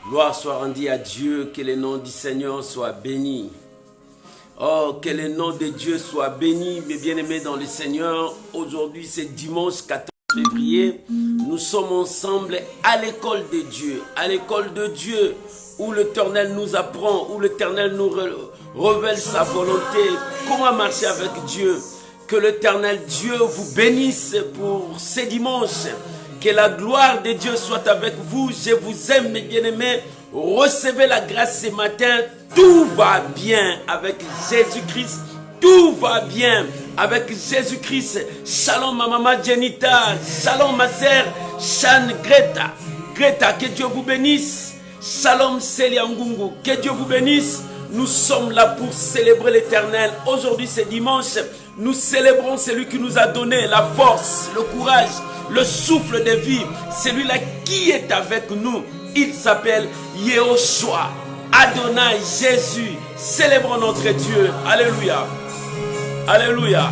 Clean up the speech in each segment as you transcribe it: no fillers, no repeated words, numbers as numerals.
Gloire soit rendue à Dieu, que le nom du Seigneur soit béni. Oh, que le nom de Dieu soit béni, mes bien-aimés dans le Seigneur. Aujourd'hui, c'est dimanche 14 février. Nous sommes ensemble à l'école de Dieu. À l'école de Dieu, où l'Éternel nous apprend, où l'Éternel nous révèle sa volonté. Comment marcher avec Dieu. Que l'Éternel Dieu vous bénisse pour ce dimanche. Que la gloire de Dieu soit avec vous. Je vous aime, mes bien-aimés. Recevez la grâce ce matin. Tout va bien avec Jésus-Christ. Tout va bien avec Jésus-Christ. Shalom ma maman Jenita. Shalom ma sœur Shan Greta. Greta, que Dieu vous bénisse. Shalom Celia Ngungu. Que Dieu vous bénisse. Nous sommes là pour célébrer l'Éternel. Aujourd'hui c'est dimanche. Nous célébrons celui qui nous a donné la force, le courage, le souffle de vie. Celui-là qui est avec nous. Il s'appelle Yehoshua. Adonai, Jésus. Célébrons notre Dieu. Alléluia. Alléluia.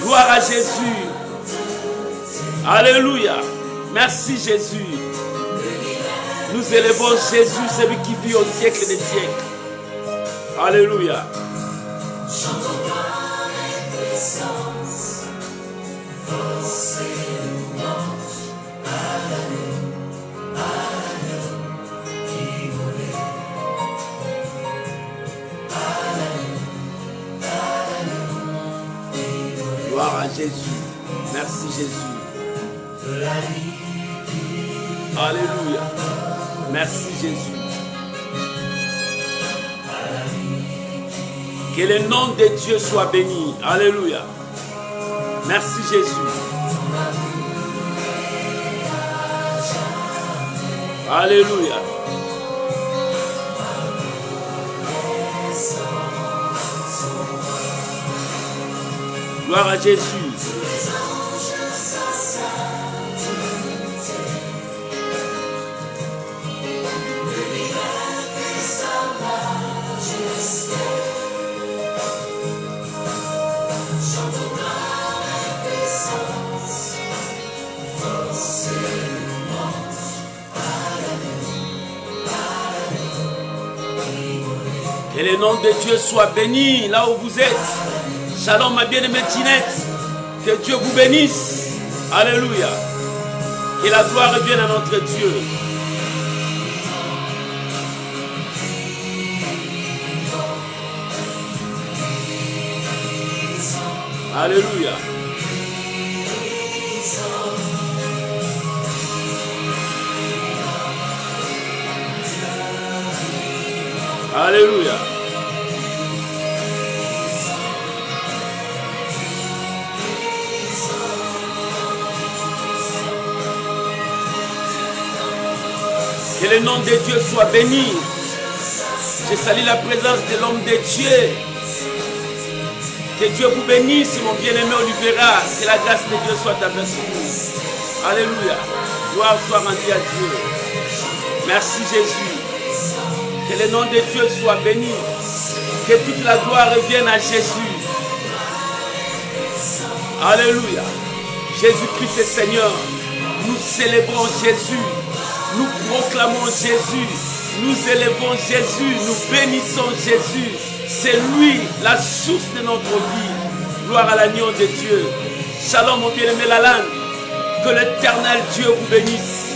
Gloire à Jésus. Alléluia. Merci Jésus. Nous élevons Jésus, celui qui vit au siècle des siècles. Alléluia. Gloire à Jésus. Merci Jésus. Alléluia. Merci Jésus. Que le nom de Dieu soit béni. Alléluia. Merci Jésus. Alléluia. Gloire à Jésus. Que le nom de Dieu soit béni là où vous êtes. Shalom ma bien-aimée Tinette. Que Dieu vous bénisse. Alléluia. Que la gloire revienne à notre Dieu. Alléluia. Alléluia. Que le nom de Dieu soit béni. Je salue la présence de l'homme de Dieu. Que Dieu vous bénisse, mon bien-aimé Olivera. Que la grâce de Dieu soit avec vous. Alléluia. Gloire soit rendue à Dieu. Merci Jésus. Que le nom de Dieu soit béni. Que toute la gloire revienne à Jésus. Alléluia. Jésus-Christ est Seigneur. Nous célébrons Jésus. Nous proclamons Jésus. Nous élevons Jésus. Nous bénissons Jésus. C'est lui la source de notre vie. Gloire à l'agneau de Dieu. Shalom mon bien-aimé Lalan. Que l'éternel Dieu vous bénisse.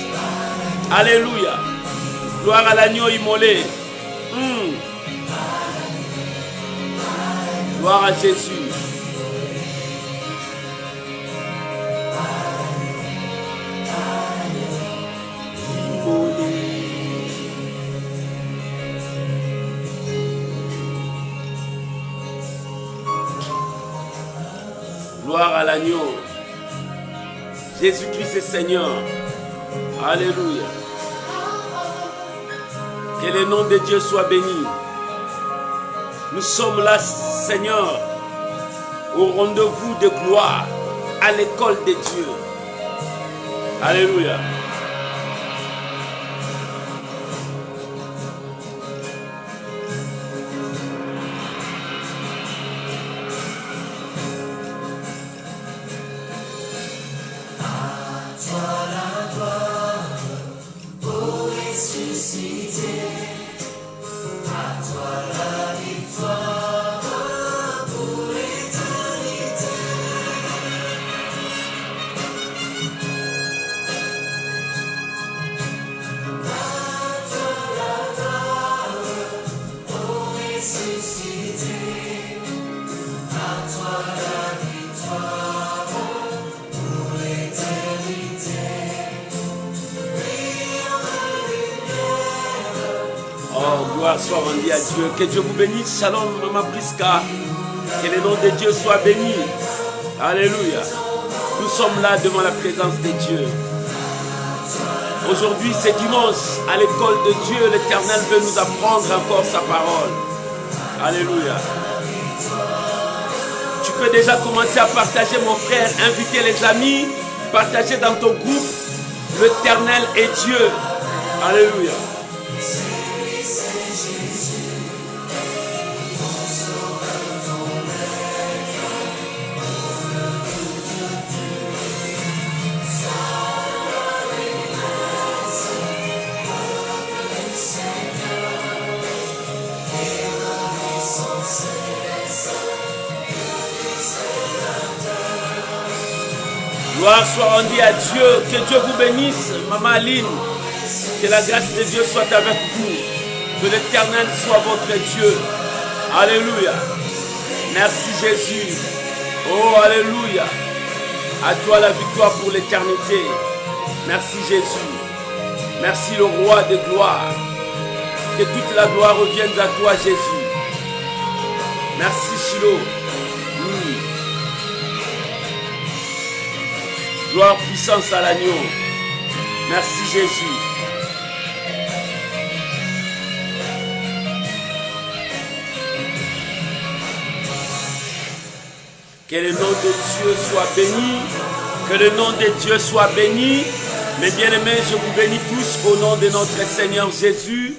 Alléluia. Gloire à l'agneau immolé. Gloire à Jésus. Gloire à l'agneau. Jésus-Christ est Seigneur. Alléluia. Que le nom de Dieu soit béni. Nous sommes là, Seigneur, au rendez-vous de gloire, à l'école de Dieu. Alléluia. Toi la gloire, oh Gloire soit rendue à Dieu. Que Dieu vous bénisse. Shalom, Maman Priska. Que le nom de Dieu soit béni. Alléluia. Nous sommes là devant la présence de Dieu. Aujourd'hui, c'est dimanche. À l'école de Dieu, l'Éternel veut nous apprendre encore sa parole. Alléluia. Tu peux déjà commencer à partager, mon frère. Inviter les amis. Partager dans ton groupe. L'Éternel est Dieu. Alléluia. Gloire soit rendue à Dieu. Que Dieu vous bénisse, Maman Aline. Que la grâce de Dieu soit avec vous. Que l'Éternel soit votre Dieu. Alléluia. Merci Jésus. Oh, alléluia. À toi la victoire pour l'éternité. Merci Jésus. Merci le roi de gloire. Que toute la gloire revienne à toi Jésus. Merci Shiloh. Gloire, puissance à l'agneau. Merci Jésus. Que le nom de Dieu soit béni. Que le nom de Dieu soit béni. Mes bien-aimés, je vous bénis tous au nom de notre Seigneur Jésus.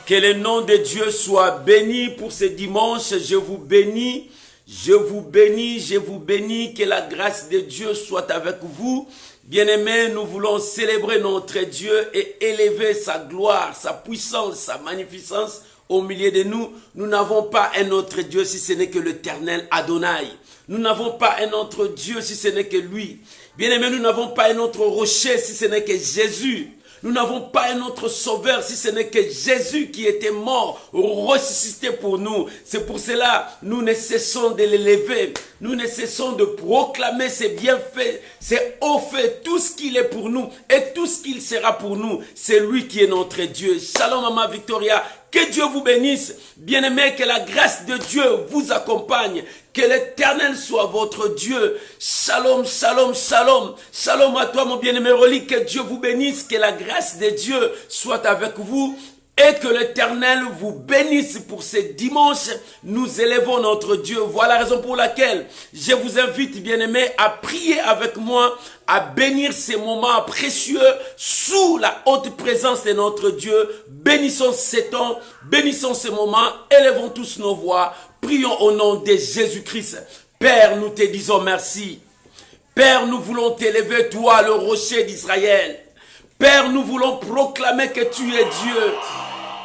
Que le nom de Dieu soit béni pour ce dimanche. Je vous bénis. Je vous bénis, je vous bénis, que la grâce de Dieu soit avec vous. Bien-aimés, nous voulons célébrer notre Dieu et élever sa gloire, sa puissance, sa magnificence au milieu de nous. Nous n'avons pas un autre Dieu si ce n'est que l'Éternel Adonai. Nous n'avons pas un autre Dieu si ce n'est que lui. Bien-aimés, nous n'avons pas un autre rocher si ce n'est que Jésus. Nous n'avons pas un autre sauveur si ce n'est que Jésus qui était mort, ressuscité pour nous. C'est pour cela nous ne cessons de l'élever. Nous ne cessons de proclamer ses bienfaits, ses hauts faits, tout ce qu'il est pour nous et tout ce qu'il sera pour nous. C'est lui qui est notre Dieu. Shalom Maman Victoria. Que Dieu vous bénisse. Bien-aimés, que la grâce de Dieu vous accompagne. Que l'Éternel soit votre Dieu. Shalom, shalom, shalom. Shalom à toi, mon bien-aimé Rolly. Que Dieu vous bénisse. Que la grâce de Dieu soit avec vous. Et que l'Éternel vous bénisse pour ce dimanche. Nous élevons notre Dieu. Voilà la raison pour laquelle je vous invite, bien-aimés, à prier avec moi, à bénir ces moments précieux sous la haute présence de notre Dieu. Bénissons ces temps, bénissons ces moments, élevons tous nos voix. Prions au nom de Jésus-Christ. Père, nous te disons merci. Père, nous voulons t'élever, toi, le rocher d'Israël. Père, nous voulons proclamer que tu es Dieu.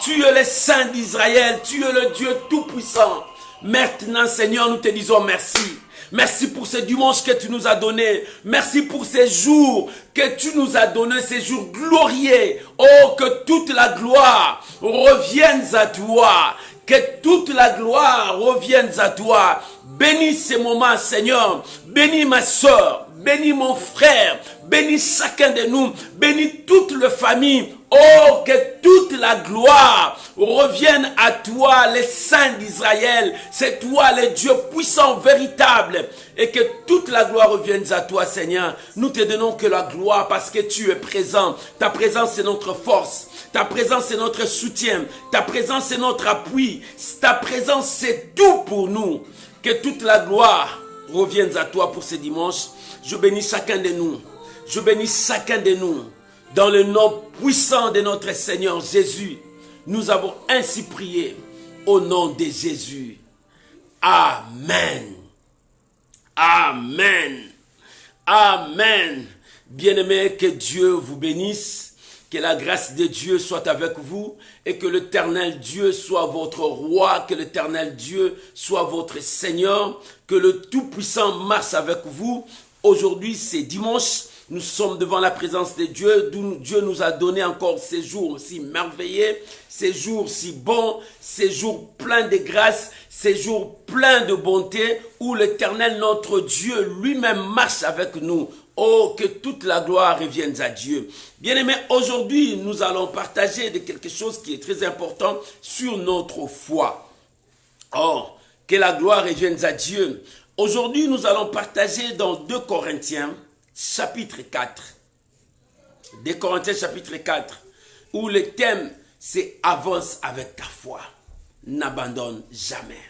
Tu es le Saint d'Israël. Tu es le Dieu tout-puissant. Maintenant, Seigneur, nous te disons merci. Merci pour ce dimanche que tu nous as donné. Merci pour ces jours que tu nous as donné, ces jours glorieux. Oh, que toute la gloire revienne à toi. Que toute la gloire revienne à toi. Bénis ces moments, Seigneur. Bénis ma soeur. Bénis mon frère. Bénis chacun de nous. Bénis toute la famille. Oh, que toute la gloire revienne à toi, les saints d'Israël. C'est toi, le Dieu puissant, véritable. Et que toute la gloire revienne à toi, Seigneur. Nous te donnons que la gloire parce que tu es présent. Ta présence, c'est notre force. Ta présence, c'est notre soutien. Ta présence, c'est notre appui. Ta présence, c'est tout pour nous. Que toute la gloire revienne à toi pour ce dimanche. Je bénis chacun de nous. Je bénis chacun de nous. Dans le nom puissant de notre Seigneur Jésus, nous avons ainsi prié au nom de Jésus. Amen. Amen. Amen. Bien-aimés, que Dieu vous bénisse. Que la grâce de Dieu soit avec vous et que l'Éternel Dieu soit votre roi, que l'Éternel Dieu soit votre Seigneur, que le Tout-Puissant marche avec vous. Aujourd'hui, c'est dimanche, nous sommes devant la présence de Dieu, d'où Dieu nous a donné encore ces jours si merveilleux, ces jours si bons, ces jours pleins de grâce, ces jours pleins de bonté, où l'Éternel notre Dieu lui-même marche avec nous. Oh, que toute la gloire revienne à Dieu. Bien-aimés, aujourd'hui, nous allons partager de quelque chose qui est très important sur notre foi. Oh, que la gloire revienne à Dieu. Aujourd'hui, nous allons partager dans 2 Corinthiens, chapitre 4. 2 Corinthiens, chapitre 4, où le thème, c'est « Avance avec ta foi, n'abandonne jamais ».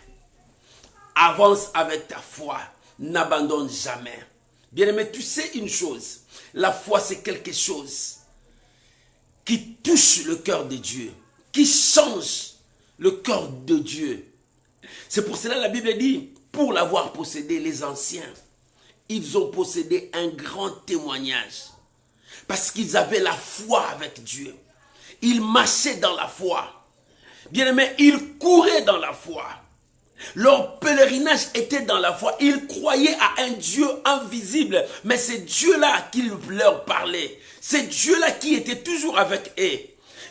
Avance avec ta foi, n'abandonne jamais. Bien-aimé, tu sais une chose, la foi c'est quelque chose qui touche le cœur de Dieu, qui change le cœur de Dieu. C'est pour cela que la Bible dit, pour l'avoir possédé, les anciens, ils ont possédé un grand témoignage. Parce qu'ils avaient la foi avec Dieu. Ils marchaient dans la foi. Bien-aimé, ils couraient dans la foi. Leur pèlerinage était dans la foi. Ils croyaient à un Dieu invisible. Mais c'est Dieu-là qui leur parlait. C'est Dieu-là qui était toujours avec eux.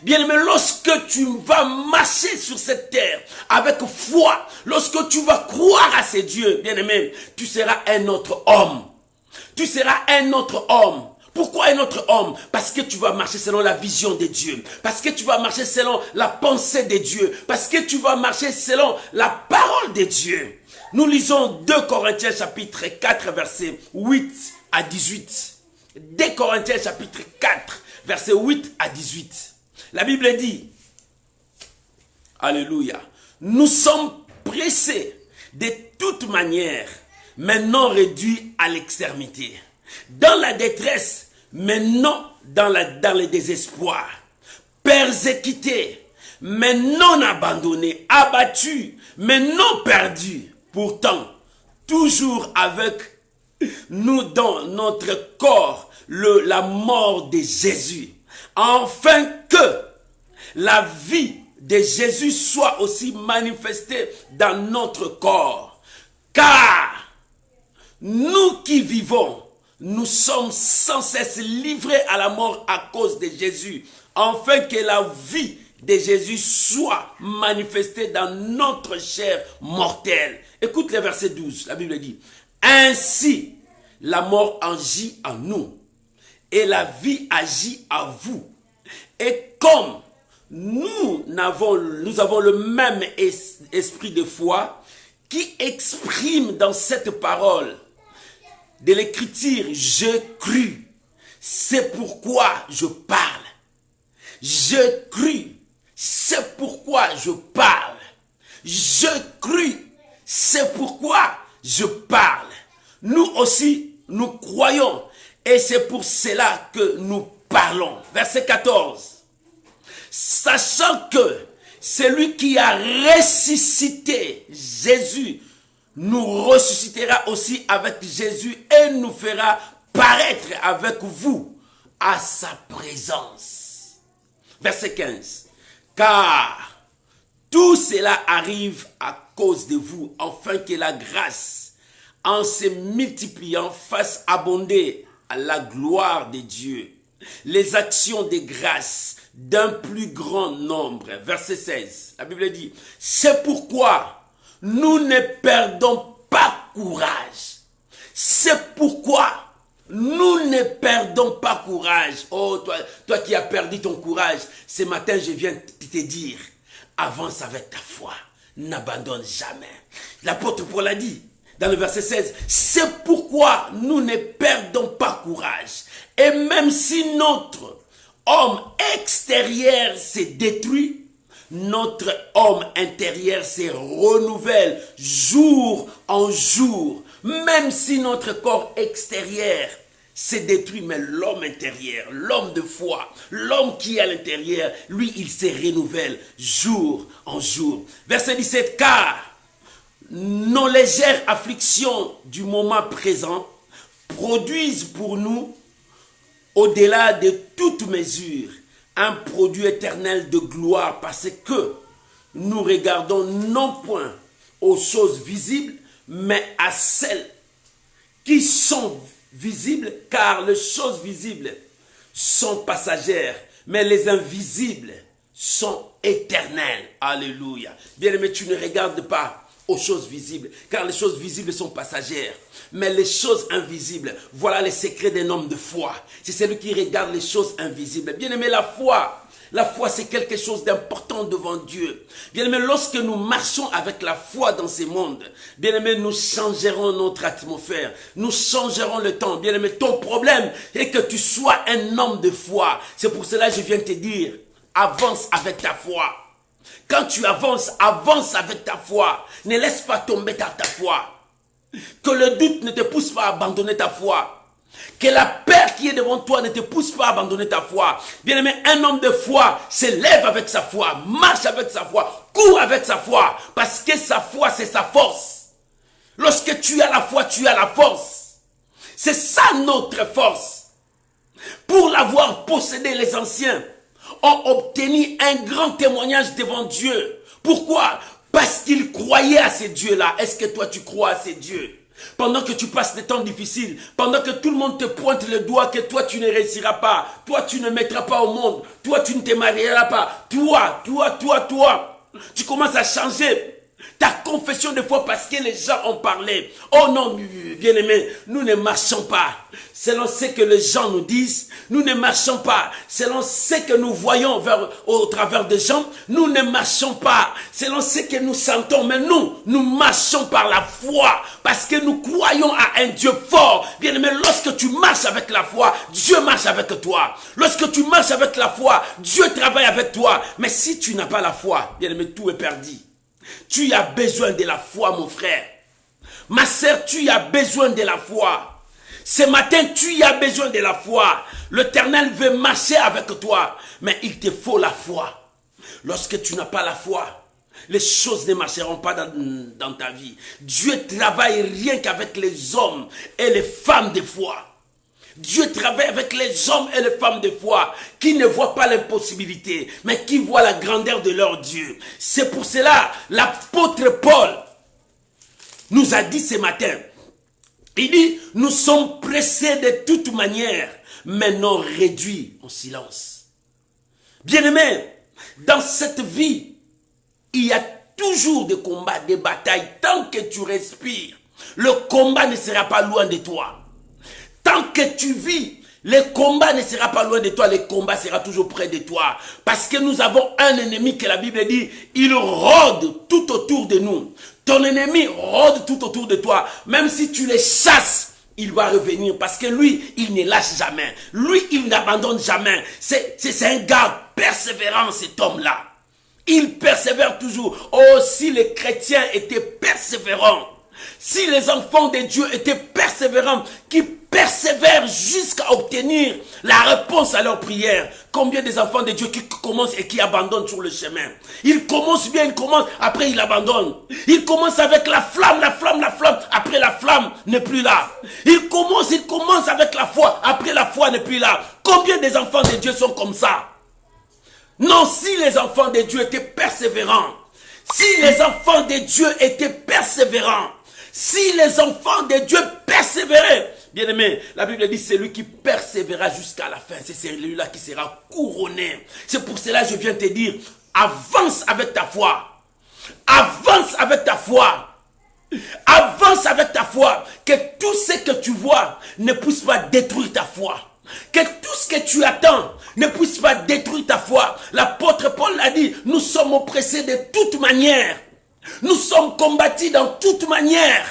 Bien-aimé, lorsque tu vas marcher sur cette terre avec foi, lorsque tu vas croire à ces dieux, bien-aimé, tu seras un autre homme. Tu seras un autre homme. Pourquoi un autre homme? Parce que tu vas marcher selon la vision de Dieu. Parce que tu vas marcher selon la pensée de Dieu. Parce que tu vas marcher selon la parole de Dieu. Nous lisons 2 Corinthiens chapitre 4 verset 8 à 18. 2 Corinthiens chapitre 4 verset 8 à 18. La Bible dit, alléluia, nous sommes pressés de toute manière, mais non réduits à l'extrémité. Dans la détresse, mais non dans le désespoir. Persécutés, mais non abandonnés. Abattus, mais non perdus. Pourtant, toujours avec nous dans notre corps, la mort de Jésus. Afin que la vie de Jésus soit aussi manifestée dans notre corps. Car nous qui vivons, nous sommes sans cesse livrés à la mort à cause de Jésus, afin que la vie de Jésus soit manifestée dans notre chair mortelle. Écoute le verset 12, la Bible dit, « Ainsi, la mort agit en nous, et la vie agit en vous. Et comme nous avons le même esprit de foi qui exprime dans cette parole de l'écriture, je crus, c'est pourquoi je parle. Je crus, c'est pourquoi je parle. Je crus, c'est pourquoi je parle. Nous aussi, nous croyons et c'est pour cela que nous parlons. Verset 14. Sachant que celui qui a ressuscité Jésus nous ressuscitera aussi avec Jésus et nous fera paraître avec vous à sa présence. Verset 15. Car tout cela arrive à cause de vous, afin que la grâce, en se multipliant, fasse abonder à la gloire de Dieu les actions de grâce d'un plus grand nombre. Verset 16. La Bible dit, c'est pourquoi nous ne perdons pas courage. C'est pourquoi nous ne perdons pas courage. Oh, toi qui as perdu ton courage, ce matin je viens te dire, avance avec ta foi, n'abandonne jamais. L'apôtre Paul a dit, dans le verset 16, c'est pourquoi nous ne perdons pas courage. Et même si notre homme extérieur s'est détruit, notre homme intérieur se renouvelle jour en jour. Même si notre corps extérieur s'est détruit, mais l'homme intérieur, l'homme de foi, l'homme qui est à l'intérieur, lui, il se renouvelle jour en jour. Verset 17, car nos légères afflictions du moment présent produisent pour nous, au-delà de toute mesure, un produit éternel de gloire, parce que nous regardons non point aux choses visibles, mais à celles qui sont visibles, car les choses visibles sont passagères, mais les invisibles sont éternelles. Alléluia. Bien-aimé, tu ne regardes pas aux choses visibles, car les choses visibles sont passagères, mais les choses invisibles, voilà les secrets d'un homme de foi. C'est celui qui regarde les choses invisibles. Bien-aimé, la foi c'est quelque chose d'important devant Dieu. Bien-aimé, lorsque nous marchons avec la foi dans ce monde, bien-aimé, nous changerons notre atmosphère, nous changerons le temps. Bien-aimé, ton problème est que tu sois un homme de foi. C'est pour cela que je viens te dire, avance avec ta foi. Quand tu avances, avance avec ta foi. Ne laisse pas tomber ta foi. Que le doute ne te pousse pas à abandonner ta foi. Que la peur qui est devant toi ne te pousse pas à abandonner ta foi. Bien-aimé, un homme de foi se lève avec sa foi, marche avec sa foi, court avec sa foi. Parce que sa foi, c'est sa force. Lorsque tu as la foi, tu as la force. C'est ça notre force. Pour l'avoir possédé, les anciens ont obtenu un grand témoignage devant Dieu. Pourquoi? Parce qu'ils croyaient à ces dieux-là. Est-ce que toi tu crois à ces dieux? Pendant que tu passes des temps difficiles, pendant que tout le monde te pointe le doigt que toi tu ne réussiras pas, toi tu ne mettras pas au monde, toi tu ne te marieras pas, toi, tu commences à changer ta confession de foi parce que les gens ont parlé. Oh non, bien-aimé, nous ne marchons pas selon ce que les gens nous disent. Nous ne marchons pas selon ce que nous voyons au travers des gens. Nous ne marchons pas selon ce que nous sentons. Mais nous marchons par la foi parce que nous croyons à un Dieu fort. Bien-aimé, lorsque tu marches avec la foi, Dieu marche avec toi. Lorsque tu marches avec la foi, Dieu travaille avec toi. Mais si tu n'as pas la foi, bien-aimé, tout est perdu. Tu as besoin de la foi, mon frère. Ma sœur, tu as besoin de la foi. Ce matin, tu as besoin de la foi. L'Éternel veut marcher avec toi, mais il te faut la foi. Lorsque tu n'as pas la foi, les choses ne marcheront pas dans ta vie. Dieu travaille rien qu'avec les hommes et les femmes de foi. Dieu travaille avec les hommes et les femmes de foi qui ne voient pas l'impossibilité, mais qui voient la grandeur de leur Dieu. C'est pour cela l'apôtre Paul nous a dit ce matin, il dit, nous sommes pressés de toute manière, mais non réduits en silence. Bien-aimés, dans cette vie, il y a toujours des combats, des batailles. Tant que tu respires, le combat ne sera pas loin de toi. Tant que tu vis, le combat ne sera pas loin de toi, le combat sera toujours près de toi. Parce que nous avons un ennemi que la Bible dit, il rôde tout autour de nous. Ton ennemi rôde tout autour de toi. Même si tu le chasses, il va revenir. Parce que lui, il ne lâche jamais. Lui, il n'abandonne jamais. C'est un gars persévérant, cet homme-là. Il persévère toujours. Oh, si les chrétiens étaient persévérants, si les enfants de Dieu étaient persévérants, qui persévèrent jusqu'à obtenir la réponse à leur prière. Combien des enfants de Dieu qui commencent et qui abandonnent sur le chemin? Ils commencent bien, ils commencent, après ils abandonnent. Ils commencent avec la flamme, après la flamme n'est plus là. Ils commencent avec la foi, après la foi n'est plus là. Combien des enfants de Dieu sont comme ça? Non, si les enfants de Dieu étaient persévérants, si les enfants de Dieu étaient persévérants, si les enfants de Dieu persévéraient, bien-aimé, la Bible dit, c'est lui qui persévérera jusqu'à la fin. C'est celui-là qui sera couronné. C'est pour cela que je viens te dire, avance avec ta foi. Avance avec ta foi. Avance avec ta foi. Que tout ce que tu vois ne puisse pas détruire ta foi. Que tout ce que tu attends ne puisse pas détruire ta foi. L'apôtre Paul l'a dit, nous sommes oppressés de toute manière. Nous sommes combattus dans toute manière.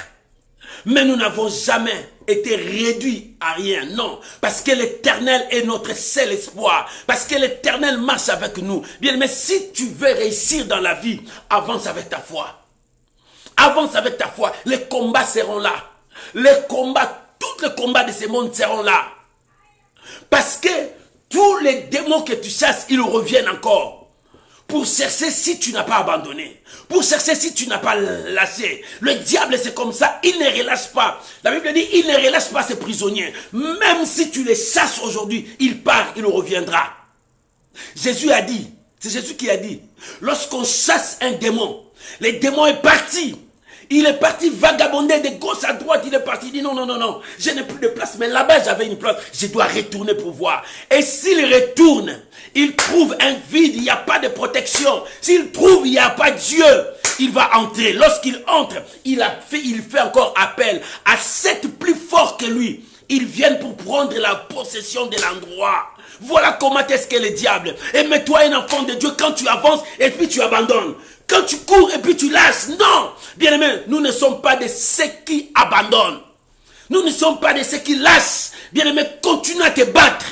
Mais nous n'avons jamais été réduits à rien. Non. Parce que l'Éternel est notre seul espoir. Parce que l'Éternel marche avec nous. Bien, mais si tu veux réussir dans la vie, avance avec ta foi. Avance avec ta foi. Les combats seront là. Les combats, tous les combats de ce monde seront là. Parce que tous les démons que tu chasses, ils reviennent encore. Pour chercher si tu n'as pas abandonné. Pour chercher si tu n'as pas lâché. Le diable, c'est comme ça. Il ne relâche pas. La Bible dit, il ne relâche pas ses prisonniers. Même si tu les chasses aujourd'hui, il part, il reviendra. Jésus a dit, c'est Jésus qui a dit, lorsqu'on chasse un démon, le démon est parti. Il est parti vagabonder de gauche à droite. Il est parti, il dit non, non, non, non, je n'ai plus de place. Mais là-bas, j'avais une place. Je dois retourner pour voir. Et s'il retourne, il trouve un vide, il n'y a pas de protection. S'il trouve, il n'y a pas Dieu, il va entrer. Lorsqu'il entre, il fait encore appel à sept plus forts que lui. Ils viennent pour prendre la possession de l'endroit. Voilà comment est-ce que le diable. Et mets-toi un enfant de Dieu quand tu avances et puis tu abandonnes. Quand tu cours et puis tu lâches. Non. Bien-aimés, nous ne sommes pas de ceux qui abandonnent. Nous ne sommes pas de ceux qui lâchent. Bien-aimés, continue à te battre.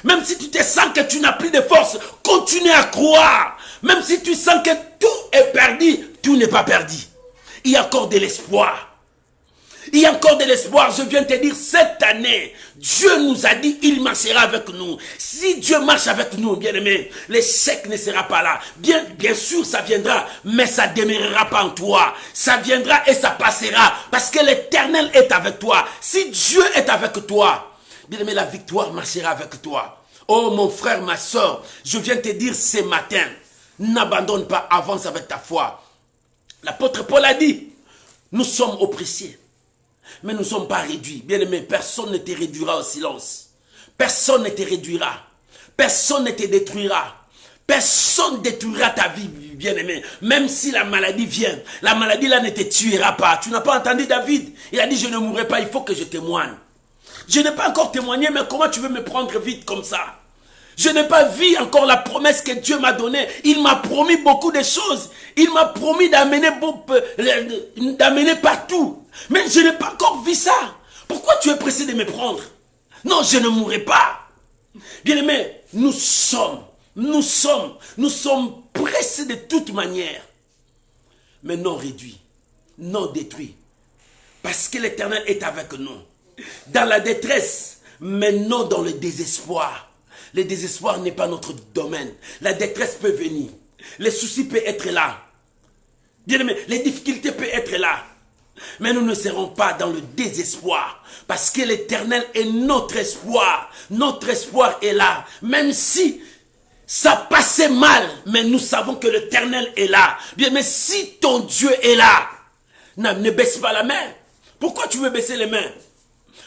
Même si tu te sens que tu n'as plus de force, continue à croire. Même si tu sens que tout est perdu, tout n'est pas perdu. Il y a encore de l'espoir. Il y a encore de l'espoir. Je viens te dire, cette année, Dieu nous a dit, il marchera avec nous. Si Dieu marche avec nous, bien aimé, l'échec ne sera pas là. Bien sûr, ça viendra, mais ça ne demeurera pas en toi. Ça viendra et ça passera. Parce que l'Éternel est avec toi. Si Dieu est avec toi, bien aimé, la victoire marchera avec toi. Oh mon frère, ma soeur, je viens te dire ce matin, n'abandonne pas, avance avec ta foi. L'apôtre Paul a dit, nous sommes oppressés. Mais nous ne sommes pas réduits. Bien-aimé, personne ne te réduira au silence. Personne ne te réduira. Personne ne te détruira. Personne ne détruira ta vie, bien-aimé. Même si la maladie vient, la maladie là ne te tuera pas. Tu n'as pas entendu David? Il a dit, je ne mourrai pas, il faut que je témoigne. Je n'ai pas encore témoigné, mais comment tu veux me prendre vite comme ça? Je n'ai pas vu encore la promesse que Dieu m'a donnée. Il m'a promis beaucoup de choses. Il m'a promis d'amener partout. Mais je n'ai pas encore vu ça. Pourquoi tu es pressé de me prendre? Non, je ne mourrai pas. Bien-aimés, nous sommes pressés de toute manière. Mais non réduits, non détruits. Parce que l'Éternel est avec nous. Dans la détresse, mais non dans le désespoir. Le désespoir n'est pas notre domaine. La détresse peut venir. Les soucis peuvent être là. Bien-aimés, les difficultés peuvent être là. Mais nous ne serons pas dans le désespoir. Parce que l'Éternel est notre espoir. Notre espoir est là. Même si ça passait mal, mais nous savons que l'Éternel est là. Bien, mais si ton Dieu est là, ne baisse pas la main. Pourquoi tu veux baisser les mains?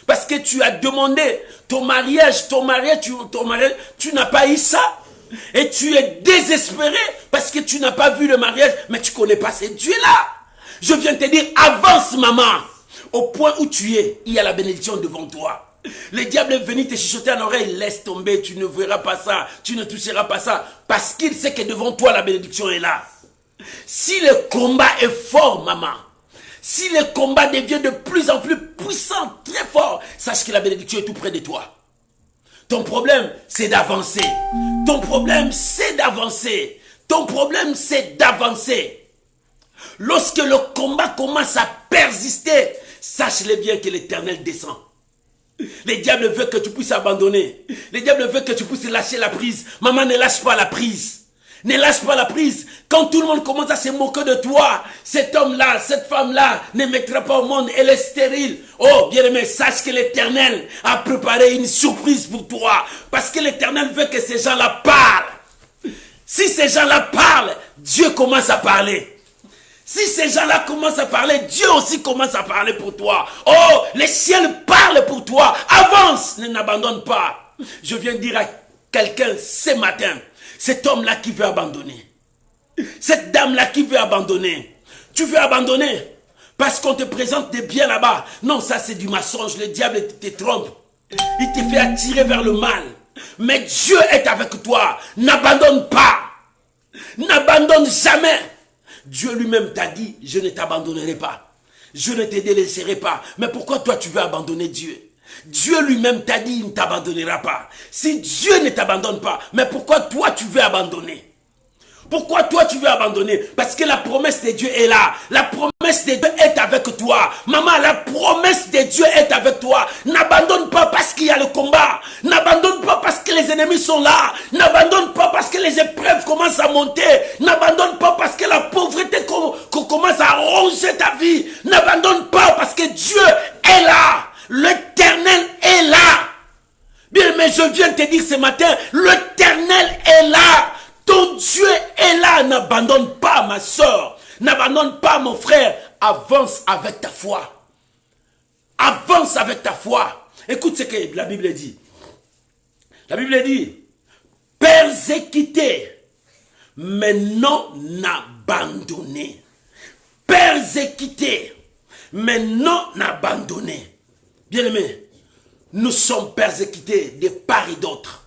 Parce que tu as demandé ton mariage, tu n'as pas eu ça. Et tu es désespéré parce que tu n'as pas vu le mariage, mais tu ne connais pas ce Dieu-là. Je viens te dire, avance maman. Au point où tu es, il y a la bénédiction devant toi. Le diable est venu te chuchoter à l'oreille, laisse tomber, tu ne verras pas ça, tu ne toucheras pas ça. Parce qu'il sait que devant toi, la bénédiction est là. Si le combat est fort, maman, si le combat devient de plus en plus puissant, très fort, sache que la bénédiction est tout près de toi. Ton problème, c'est d'avancer. Ton problème, c'est d'avancer. Ton problème, c'est d'avancer. Lorsque le combat commence à persister, sache-le bien que l'Éternel descend. Le diable veut que tu puisses abandonner. Le diable veut que tu puisses lâcher la prise. Maman, ne lâche pas la prise. Ne lâche pas la prise. Quand tout le monde commence à se moquer de toi, cet homme-là, cette femme-là ne mettra pas au monde, elle est stérile. Oh, bien-aimé, sache que l'Éternel a préparé une surprise pour toi. Parce que l'Éternel veut que ces gens-là parlent. Si ces gens-là parlent, Dieu commence à parler. Si ces gens-là commencent à parler, Dieu aussi commence à parler pour toi. Oh, les ciels parlent pour toi. Avance, ne n'abandonne pas. Je viens dire à quelqu'un ce matin, cet homme-là qui veut abandonner. Cette dame-là qui veut abandonner. Tu veux abandonner parce qu'on te présente des biens là-bas. Non, ça c'est du mensonge. Le diable te trompe. Il te fait attirer vers le mal. Mais Dieu est avec toi. N'abandonne pas. N'abandonne jamais. Dieu lui-même t'a dit, je ne t'abandonnerai pas. Je ne te délaisserai pas. Mais pourquoi toi tu veux abandonner Dieu? Dieu lui-même t'a dit, il ne t'abandonnera pas. Si Dieu ne t'abandonne pas, mais pourquoi toi tu veux abandonner? Pourquoi toi tu veux abandonner? Parce que la promesse de Dieu est là. La promesse de Dieu est avec toi. Maman, la promesse de Dieu est avec toi. N'abandonne pas parce qu'il y a le combat. N'abandonne pas parce que les ennemis sont là. N'abandonne pas parce que les épreuves commencent à monter. N'abandonne pas parce que la pauvreté commence à ronger ta vie. N'abandonne pas parce que Dieu est là. L'Éternel est là. Bien, mais je viens te dire ce matin, l'Éternel est là. là, n'abandonne pas ma soeur, n'abandonne pas mon frère. Avance avec ta foi. Avance avec ta foi. Écoute ce que la Bible dit. La Bible dit, persécuté, mais non abandonné. Persécuté, mais non abandonné. Bien-aimés, nous sommes persécutés de part et d'autre.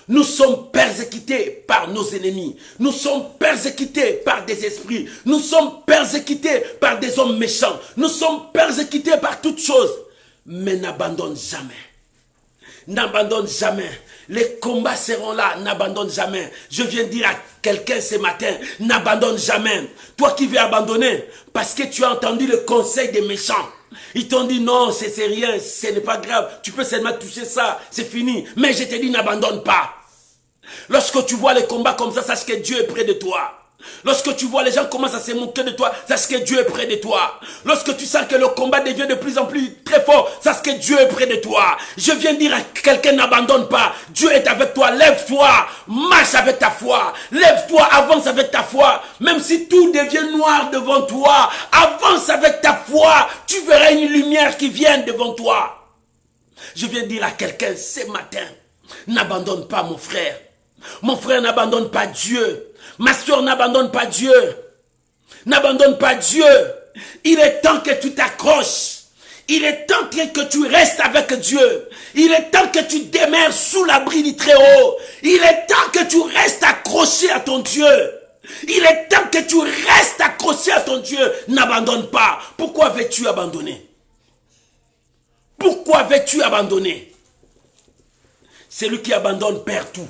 Nous sommes persécutés par nos ennemis. Nous sommes persécutés par des esprits. Nous sommes persécutés par des hommes méchants. Nous sommes persécutés par toutes choses. Mais n'abandonne jamais. N'abandonne jamais. Les combats seront là. N'abandonne jamais. Je viens dire à quelqu'un ce matin, n'abandonne jamais. Toi qui veux abandonner, parce que tu as entendu le conseil des méchants. Ils t'ont dit non, c'est rien, ce n'est pas grave. Tu peux seulement toucher ça, c'est fini. Mais je te dis, n'abandonne pas. Lorsque tu vois les combats comme ça, sache que Dieu est près de toi. Lorsque tu vois les gens commencent à se moquer de toi, sache que Dieu est près de toi. Lorsque tu sens que le combat devient de plus en plus très fort, sache que Dieu est près de toi. Je viens dire à quelqu'un, n'abandonne pas. Dieu est avec toi, lève-toi, marche avec ta foi. Lève-toi, avance avec ta foi. Même si tout devient noir devant toi, avance avec ta foi. Tu verras une lumière qui vient devant toi. Je viens dire à quelqu'un ce matin, n'abandonne pas mon frère. Mon frère, n'abandonne pas Dieu. Ma soeur, n'abandonne pas Dieu. N'abandonne pas Dieu. Il est temps que tu t'accroches. Il est temps que tu restes avec Dieu. Il est temps que tu demeures sous l'abri du Très-Haut. Il est temps que tu restes accroché à ton Dieu. Il est temps que tu restes accroché à ton Dieu. N'abandonne pas. Pourquoi veux-tu abandonner? Pourquoi veux-tu abandonner? Celui qui abandonne perd tout.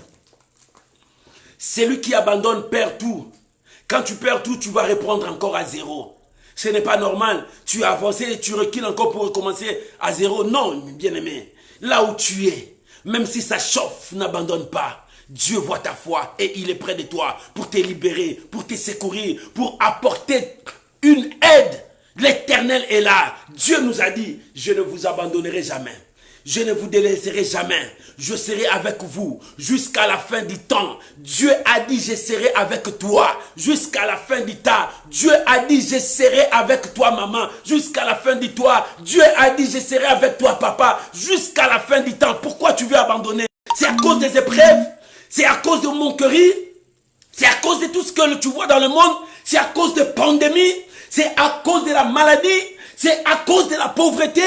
Celui qui abandonne perd tout. Quand tu perds tout, tu vas reprendre encore à zéro. Ce n'est pas normal. Tu as avancé et tu recules encore pour recommencer à zéro. Non, bien-aimé. Là où tu es, même si ça chauffe, n'abandonne pas. Dieu voit ta foi et il est près de toi pour te libérer, pour te secourir, pour apporter une aide. L'Éternel est là. Dieu nous a dit, je ne vous abandonnerai jamais. Je ne vous délaisserai jamais. Je serai avec vous jusqu'à la fin du temps. Dieu a dit, je serai avec toi jusqu'à la fin du temps. Dieu a dit, je serai avec toi, maman, jusqu'à la fin du temps. Dieu a dit, je serai avec toi, papa, jusqu'à la fin du temps. Pourquoi tu veux abandonner? C'est à cause des épreuves. C'est à cause de moqueries. C'est à cause de tout ce que tu vois dans le monde. C'est à cause de pandémies. C'est à cause de la maladie. C'est à cause de la pauvreté.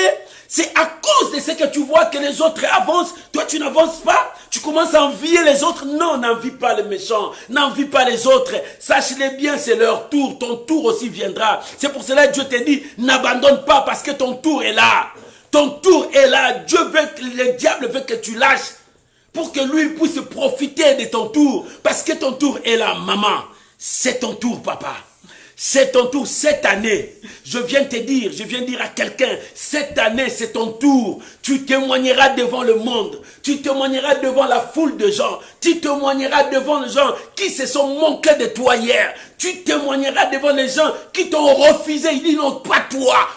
C'est à cause de ce que tu vois que les autres avancent. Toi, tu n'avances pas. Tu commences à envier les autres. Non, n'envie pas les méchants. N'envie pas les autres. Sache-les bien, c'est leur tour. Ton tour aussi viendra. C'est pour cela que Dieu te dit, n'abandonne pas parce que ton tour est là. Ton tour est là. Dieu veut que le diable veut que tu lâches pour que lui puisse profiter de ton tour. Parce que ton tour est là, maman. C'est ton tour, papa. C'est ton tour cette année. Je viens dire à quelqu'un, cette année c'est ton tour. Tu témoigneras devant le monde. Tu témoigneras devant la foule de gens. Tu témoigneras devant les gens qui se sont moqués de toi hier. Tu témoigneras devant les gens qui t'ont refusé. Ils disent non, pas toi,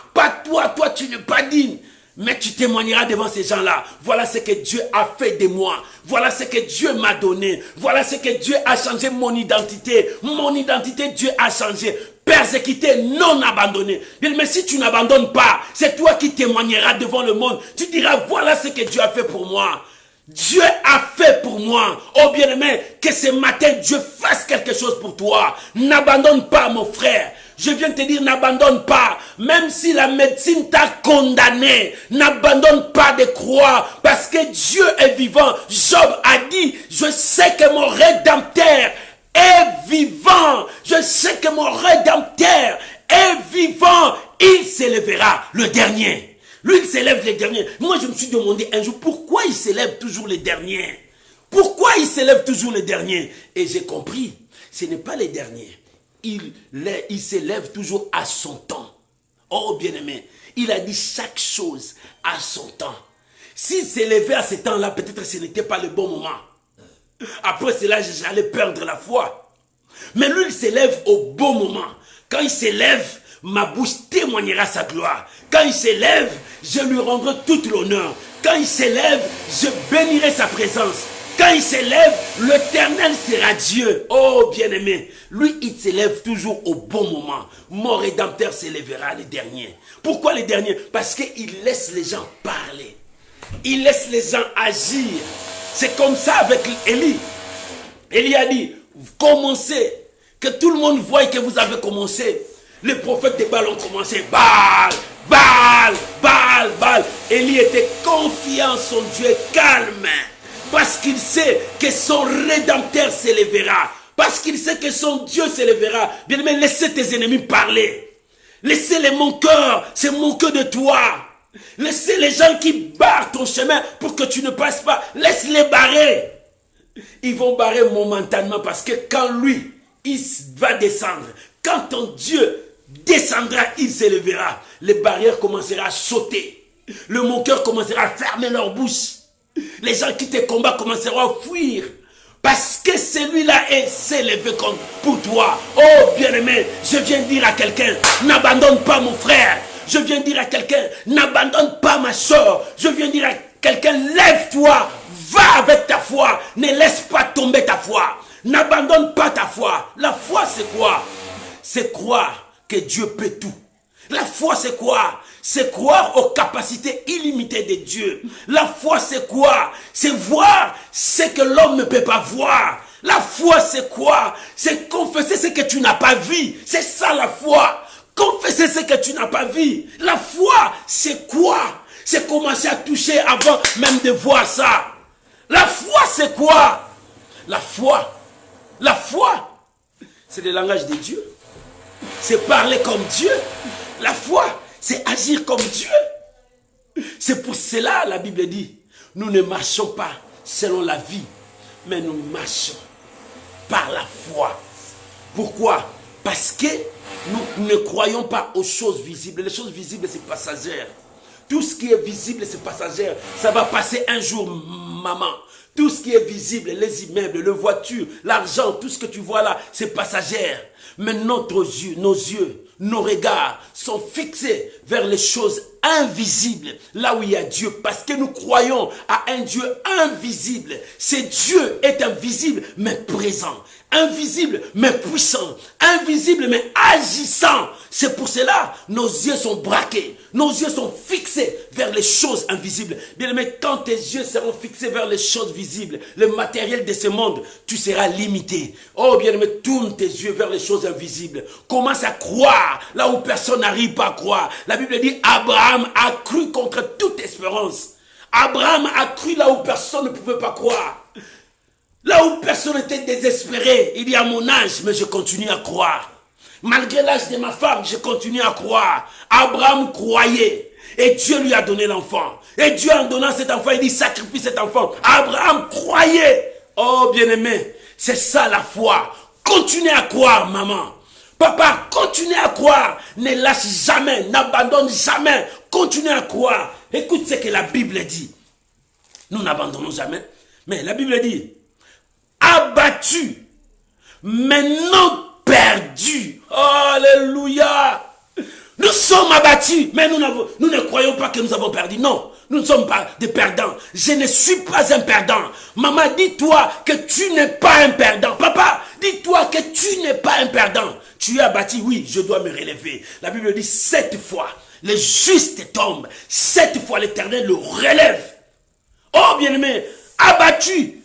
toi tu n'es pas digne. Mais tu témoigneras devant ces gens-là. Voilà ce que Dieu a fait de moi. Voilà ce que Dieu m'a donné. Voilà ce que Dieu a changé mon identité. Mon identité, Dieu a changé. Persécuté, non abandonné. Mais si tu n'abandonnes pas, c'est toi qui témoigneras devant le monde. Tu diras, voilà ce que Dieu a fait pour moi. Dieu a fait pour moi. Oh bien-aimé, que ce matin, Dieu fasse quelque chose pour toi. N'abandonne pas, mon frère. Je viens te dire, n'abandonne pas. Même si la médecine t'a condamné, n'abandonne pas de croire. Parce que Dieu est vivant. Job a dit, je sais que mon Rédempteur est vivant. Je sais que mon Rédempteur est vivant. Il s'élèvera, le dernier. Lui, il s'élève les derniers. Moi, je me suis demandé un jour, pourquoi il s'élève toujours les derniers? Pourquoi il s'élève toujours les derniers? Et j'ai compris, ce n'est pas les derniers. Il s'élève toujours à son temps. Oh, bien-aimé, il a dit chaque chose à son temps. S'il s'élevait à ce temps-là, peut-être ce n'était pas le bon moment. Après cela, j'allais perdre la foi. Mais lui, il s'élève au bon moment. Quand il s'élève, ma bouche témoignera sa gloire. Quand il s'élève, je lui rendrai toute l'honneur. Quand il s'élève, je bénirai sa présence. Quand il s'élève, l'Éternel sera Dieu. Oh bien-aimé, lui il s'élève toujours au bon moment. Mon Rédempteur s'élèvera le dernier. Pourquoi le dernier? Parce qu'il laisse les gens parler. Il laisse les gens agir. C'est comme ça avec Élie. Élie a dit, commencez, que tout le monde voie que vous avez commencé. Les prophètes de Baal ont commencé, Baal, Baal, Baal, Baal. Élie était confiant en son Dieu, calme. Parce qu'il sait que son Rédempteur s'élèvera. Parce qu'il sait que son Dieu s'élèvera. Bien aimé, laissez tes ennemis parler. Laissez les moqueurs se moquer de toi. Laissez les gens qui barrent ton chemin pour que tu ne passes pas. Laisse-les barrer. Ils vont barrer momentanément parce que quand lui, il va descendre, quand ton Dieu descendra, il s'élèvera. Les barrières commenceront à sauter. Le moqueur commencera à fermer leur bouche. Les gens qui te combattent commenceront à fuir. Parce que celui-là s'est élevé pour toi. Oh bien-aimé, je viens dire à quelqu'un, n'abandonne pas mon frère. Je viens dire à quelqu'un, n'abandonne pas ma soeur. Je viens dire à quelqu'un, lève-toi, va avec ta foi. Ne laisse pas tomber ta foi. N'abandonne pas ta foi. La foi c'est quoi? C'est croire que Dieu peut tout. La foi c'est quoi? C'est croire aux capacités illimitées de Dieu. La foi c'est quoi? C'est voir ce que l'homme ne peut pas voir. La foi c'est quoi? C'est confesser ce que tu n'as pas vu. C'est ça la foi. Confesser ce que tu n'as pas vu. La foi c'est quoi? C'est commencer à toucher avant même de voir ça. La foi c'est quoi? La foi, c'est le langage de Dieu. C'est parler comme Dieu. La foi, c'est agir comme Dieu. C'est pour cela la Bible dit, nous ne marchons pas selon la vie, mais nous marchons par la foi. Pourquoi? Parce que nous ne croyons pas aux choses visibles. Les choses visibles, c'est passagère. Tout ce qui est visible, c'est passagère. Ça va passer un jour, maman. Tout ce qui est visible, les immeubles, les voitures, l'argent, tout ce que tu vois là, c'est passagère. Mais nos yeux, nos regards sont fixés vers les choses invisibles, là où il y a Dieu, parce que nous croyons à un Dieu invisible. Ce Dieu est invisible, mais présent. Invisible, mais puissant. Invisible, mais agissant. C'est pour cela, nos yeux sont braqués. Nos yeux sont fixés vers les choses invisibles. Bien aimé, quand tes yeux seront fixés vers les choses visibles, le matériel de ce monde, tu seras limité. Oh bien aimé, tourne tes yeux vers les choses invisibles. Commence à croire là où personne n'arrive pas à croire. La Bible dit, Abraham a cru contre toute espérance. Abraham a cru là où personne ne pouvait pas croire. Là où personne était désespéré. Il dit à mon âge, mais je continue à croire. Malgré l'âge de ma femme, je continue à croire. Abraham croyait. Et Dieu lui a donné l'enfant. Et Dieu en donnant cet enfant, il dit sacrifie cet enfant. Abraham croyait. Oh bien-aimé, c'est ça la foi. Continuez à croire, maman. Papa, continuez à croire. Ne lâche jamais, n'abandonne jamais. Continuez à croire. Écoute ce que la Bible dit. Nous n'abandonnons jamais. Mais la Bible dit, abattu, mais non perdu. Alléluia. Nous sommes abattus, mais nous ne croyons pas que nous avons perdu. Non, nous ne sommes pas des perdants. Je ne suis pas un perdant. Maman, dis-toi que tu n'es pas un perdant. Papa, dis-toi que tu n'es pas un perdant. Tu es abattu, oui, je dois me relever. La Bible dit 7 fois, le juste tombe. 7 fois l'Éternel le relève. Oh bien-aimé, abattu.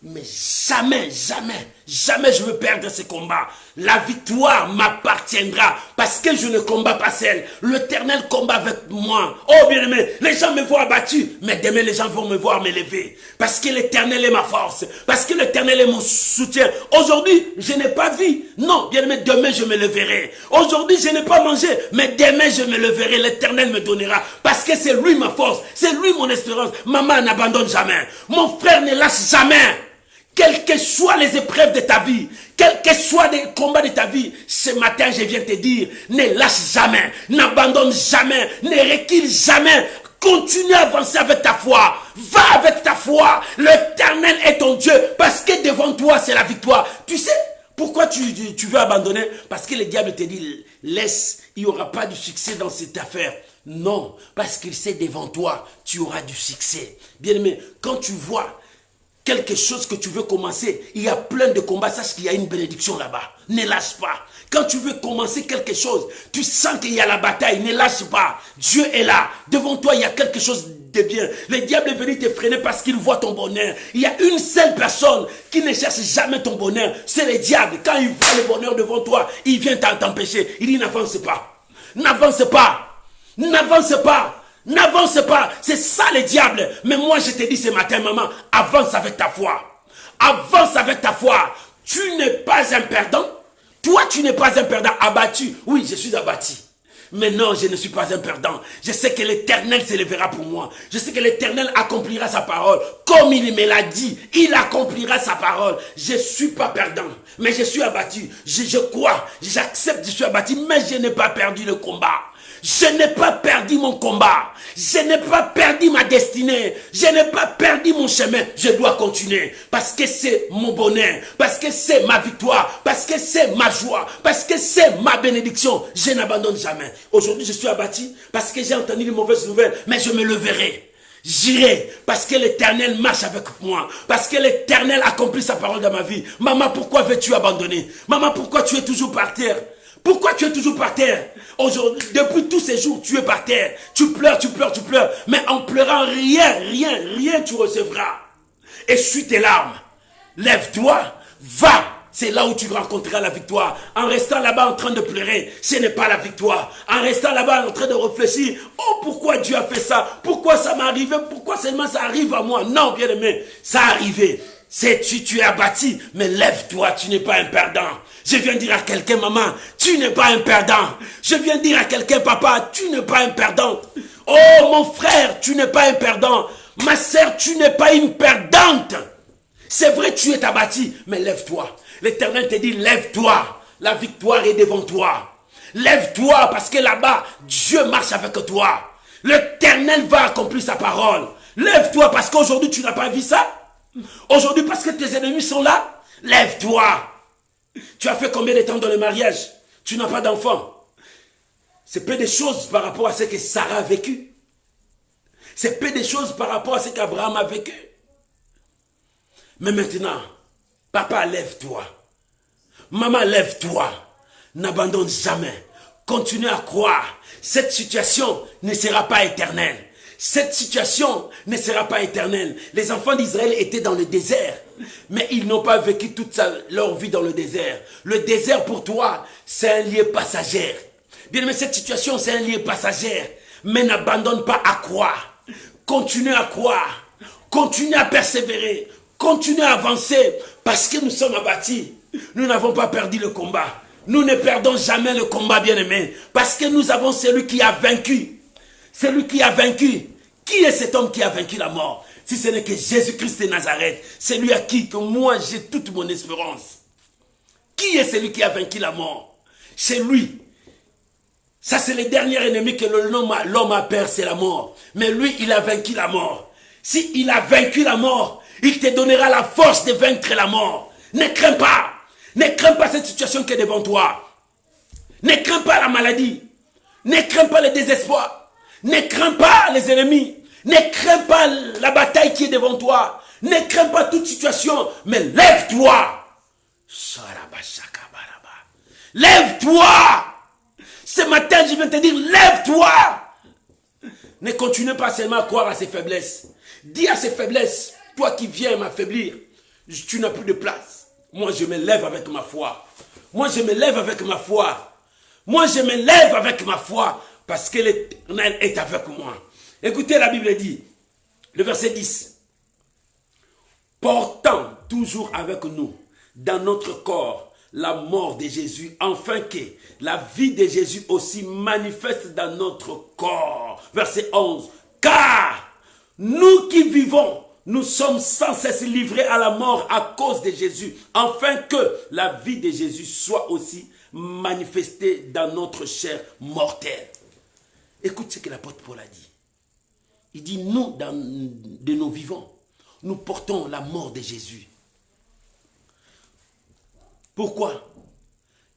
Mais jamais, jamais, jamais je veux perdre ce combat. La victoire m'appartiendra parce que je ne combats pas seul. L'Éternel combat avec moi. Oh bien-aimé, les gens me voient abattu, mais demain les gens vont me voir me lever. Parce que l'Éternel est ma force. Parce que l'Éternel est mon soutien. Aujourd'hui, je n'ai pas vu. Non, bien-aimé, demain je me leverai. Aujourd'hui, je n'ai pas mangé, mais demain je me leverai. L'Éternel me donnera. Parce que c'est lui ma force. C'est lui mon espérance. Maman n'abandonne jamais. Mon frère ne lâche jamais. Quelles que soient les épreuves de ta vie, quels que soient les combats de ta vie, ce matin je viens te dire, ne lâche jamais, n'abandonne jamais, ne recule jamais, continue à avancer avec ta foi, va avec ta foi, l'Éternel est ton Dieu, parce que devant toi c'est la victoire. Tu sais pourquoi tu veux abandonner? Parce que le diable te dit, laisse, il n'y aura pas de succès dans cette affaire. Non, parce qu'il sait devant toi, tu auras du succès. Bien aimé, quand tu vois quelque chose que tu veux commencer, il y a plein de combats, sache qu'il y a une bénédiction là-bas. Ne lâche pas. Quand tu veux commencer quelque chose, tu sens qu'il y a la bataille, ne lâche pas. Dieu est là. Devant toi, il y a quelque chose de bien. Le diable est venu te freiner parce qu'il voit ton bonheur. Il y a une seule personne qui ne cherche jamais ton bonheur. C'est le diable. Quand il voit le bonheur devant toi, il vient t'empêcher. Il dit n'avance pas. N'avance pas. N'avance pas. N'avance pas. C'est ça le diable. Mais moi je te dis ce matin, maman, avance avec ta foi. Avance avec ta foi. Tu n'es pas un perdant. Toi, tu n'es pas un perdant. Abattu. Oui, je suis abattu. Mais non, je ne suis pas un perdant. Je sais que l'Éternel s'élèvera pour moi. Je sais que l'Éternel accomplira sa parole. Comme il me l'a dit, il accomplira sa parole. Je ne suis pas perdant, mais je suis abattu. Je crois, j'accepte, je suis abattu, mais je n'ai pas perdu le combat. Je n'ai pas perdu mon combat. Je n'ai pas perdu ma destinée. Je n'ai pas perdu mon chemin. Je dois continuer. Parce que c'est mon bonheur. Parce que c'est ma victoire. Parce que c'est ma joie. Parce que c'est ma bénédiction. Je n'abandonne jamais. Aujourd'hui, je suis abattu parce que j'ai entendu les mauvaises nouvelles. Mais je me leverai. J'irai parce que l'Éternel marche avec moi. Parce que l'Éternel accomplit sa parole dans ma vie. Maman, pourquoi veux-tu abandonner? Maman, pourquoi tu es toujours par terre? Pourquoi tu es toujours par terre? Aujourd'hui, depuis tous ces jours, tu es par terre. Tu pleures, tu pleures, tu pleures. Mais en pleurant, rien tu recevras. Essuie tes larmes. Lève-toi, va. C'est là où tu rencontreras la victoire. En restant là-bas en train de pleurer, ce n'est pas la victoire. En restant là-bas en train de réfléchir, oh pourquoi Dieu a fait ça? Pourquoi ça m'est arrivé? Pourquoi seulement ça arrive à moi? Non, bien aimé, ça a arrivé. Tu es abattu, mais lève-toi, tu n'es pas un perdant. Je viens dire à quelqu'un, maman, tu n'es pas un perdant. Je viens dire à quelqu'un, papa, tu n'es pas un perdant. Oh mon frère, tu n'es pas un perdant. Ma sœur, tu n'es pas une perdante. C'est vrai, tu es abattu, mais lève-toi. L'Éternel te dit, lève-toi. La victoire est devant toi. Lève-toi, parce que là-bas, Dieu marche avec toi. L'Éternel va accomplir sa parole. Lève-toi, parce qu'aujourd'hui, tu n'as pas vu ça. Aujourd'hui, parce que tes ennemis sont là, lève-toi. Tu as fait combien de temps dans le mariage? Tu n'as pas d'enfant. C'est peu de choses par rapport à ce que Sarah a vécu. C'est peu de choses par rapport à ce qu'Abraham a vécu. Mais maintenant, papa, lève-toi. Maman, lève-toi. N'abandonne jamais. Continue à croire. Cette situation ne sera pas éternelle. Cette situation ne sera pas éternelle. Les enfants d'Israël étaient dans le désert, mais ils n'ont pas vécu toute leur vie dans le désert. Le désert pour toi, c'est un lieu passager. Bien aimé, cette situation, c'est un lieu passager. Mais n'abandonne pas à croire. Continue à croire. Continue à persévérer. Continue à avancer. Parce que nous sommes abattus. Nous n'avons pas perdu le combat. Nous ne perdons jamais le combat, bien aimé. Parce que nous avons celui qui a vaincu. Celui qui a vaincu. Qui est cet homme qui a vaincu la mort? Si ce n'est que Jésus-Christ de Nazareth. C'est lui à qui que moi j'ai toute mon espérance. Qui est celui qui a vaincu la mort? C'est lui. Ça c'est le dernier ennemi que l'homme a peur, c'est la mort. Mais lui, il a vaincu la mort. Si il a vaincu la mort, il te donnera la force de vaincre la mort. Ne crains pas. Ne crains pas cette situation qui est devant toi. Ne crains pas la maladie. Ne crains pas le désespoir. Ne crains pas les ennemis. Ne crains pas la bataille qui est devant toi. Ne crains pas toute situation. Mais lève-toi. Lève-toi. Ce matin, je viens te dire, lève-toi. Ne continue pas seulement à croire à ses faiblesses. Dis à ses faiblesses, toi qui viens m'affaiblir, tu n'as plus de place. Moi, je me lève avec ma foi. Moi, je me lève avec ma foi. Moi, je me lève avec ma foi. Parce que l'Éternel est avec moi. Écoutez, la Bible dit, le verset 10. Portant toujours avec nous, dans notre corps, la mort de Jésus, afin que la vie de Jésus aussi manifeste dans notre corps. Verset 11. Car nous qui vivons, nous sommes sans cesse livrés à la mort à cause de Jésus, afin que la vie de Jésus soit aussi manifestée dans notre chair mortelle. Écoute ce que l'apôtre Paul a dit. Il dit, nous, de nos vivants, nous portons la mort de Jésus. Pourquoi?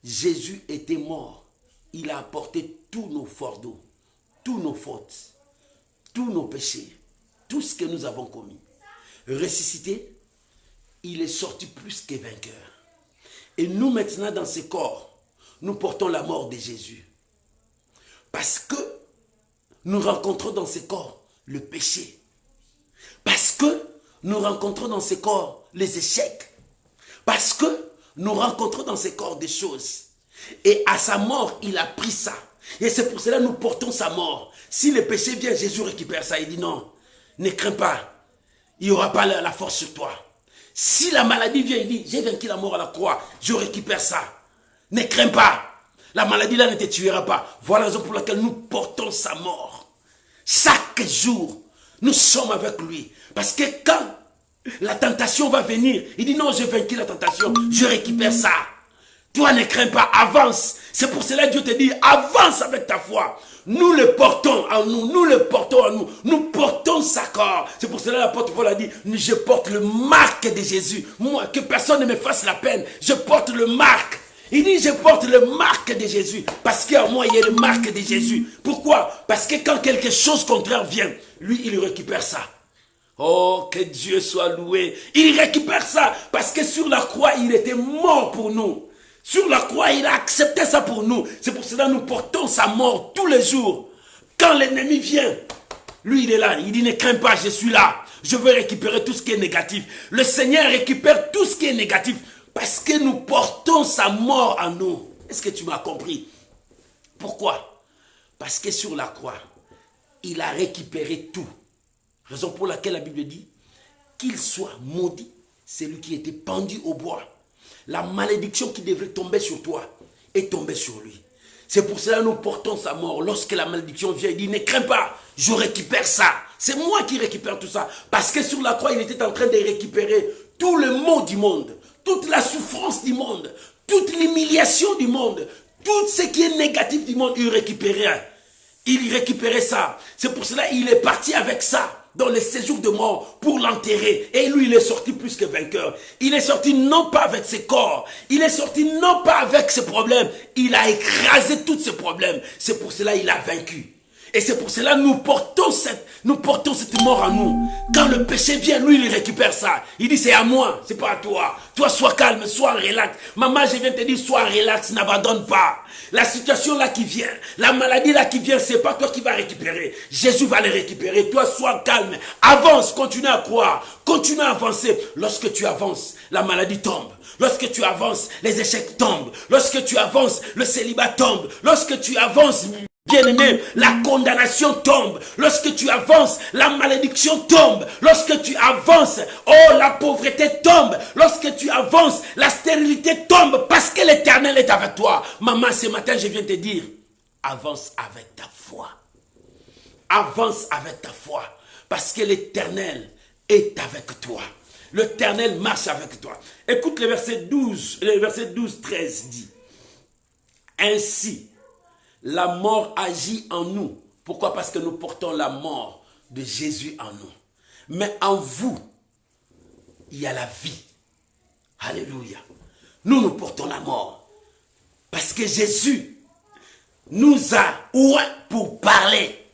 Jésus était mort. Il a apporté tous nos fardeaux, tous nos fautes, tous nos péchés, tout ce que nous avons commis. Ressuscité, il est sorti plus que vainqueur. Et nous maintenant dans ce corps, nous portons la mort de Jésus. Parce que nous rencontrons dans ce corps le péché. Parce que nous rencontrons dans ce corps les échecs. Parce que nous rencontrons dans ce corps des choses. Et à sa mort, il a pris ça. Et c'est pour cela que nous portons sa mort. Si le péché vient, Jésus récupère ça. Il dit non, ne crains pas. Il n'y aura pas la force sur toi. Si la maladie vient, il dit, j'ai vaincu la mort à la croix. Je récupère ça. Ne crains pas. La maladie là ne te tuera pas. Voilà la raison pour laquelle nous portons sa mort. Chaque jour, nous sommes avec lui. Parce que quand la tentation va venir, il dit non, j'ai vaincu la tentation. Je récupère ça. Toi ne crains pas, avance. C'est pour cela que Dieu te dit, avance avec ta foi. Nous le portons en nous, nous le portons en nous, nous portons sa corps. C'est pour cela que l'apôtre Paul a dit, je porte le marque de Jésus. Moi, que personne ne me fasse la peine, je porte le marque. Il dit, je porte le marque de Jésus, parce qu'en moi, il y a le marque de Jésus. Pourquoi? Parce que quand quelque chose contraire vient, lui, il récupère ça. Oh, que Dieu soit loué. Il récupère ça, parce que sur la croix, il était mort pour nous. Sur la croix, il a accepté ça pour nous. C'est pour cela que nous portons sa mort tous les jours. Quand l'ennemi vient, lui, il est là. Il dit, ne crains pas, je suis là. Je veux récupérer tout ce qui est négatif. Le Seigneur récupère tout ce qui est négatif. Parce que nous portons sa mort en nous. Est-ce que tu m'as compris? Pourquoi? Parce que sur la croix, il a récupéré tout. Raison pour laquelle la Bible dit qu'il soit maudit, celui qui était pendu au bois. La malédiction qui devrait tomber sur toi est tombée sur lui. C'est pour cela que nous portons sa mort. Lorsque la malédiction vient, il dit, ne crains pas, je récupère ça. C'est moi qui récupère tout ça. Parce que sur la croix, il était en train de récupérer tout le maux du monde, toute la souffrance du monde, toute l'humiliation du monde, tout ce qui est négatif du monde, il récupérait. Il récupérait ça. C'est pour cela qu'il est parti avec ça dans les séjours de mort pour l'enterrer. Et lui, il est sorti plus que vainqueur. Il est sorti non pas avec ses corps. Il est sorti non pas avec ses problèmes. Il a écrasé tous ses problèmes. C'est pour cela qu'il a vaincu. Et c'est pour cela que nous portons cette mort en nous. Quand le péché vient, lui, il récupère ça. Il dit, c'est à moi, c'est pas à toi. Toi, sois calme, sois relax. Maman, je viens te dire, sois relax, n'abandonne pas. La situation là qui vient, la maladie là qui vient, c'est pas toi qui vas récupérer. Jésus va les récupérer. Toi, sois calme. Avance, continue à croire. Continue à avancer. Lorsque tu avances, la maladie tombe. Lorsque tu avances, les échecs tombent. Lorsque tu avances, le célibat tombe. Lorsque tu avances, bien-aimé, la condamnation tombe. Lorsque tu avances, la malédiction tombe. Lorsque tu avances, oh, la pauvreté tombe. Lorsque tu avances, la stérilité tombe parce que l'Éternel est avec toi. Maman, ce matin, je viens te dire, avance avec ta foi. Avance avec ta foi parce que l'Éternel est avec toi. L'Éternel marche avec toi. Écoute le verset 12, 13 dit, ainsi, la mort agit en nous. Pourquoi? Parce que nous portons la mort de Jésus en nous. Mais en vous, il y a la vie. Alléluia. Nous portons la mort. Parce que Jésus nous a oint pour parler.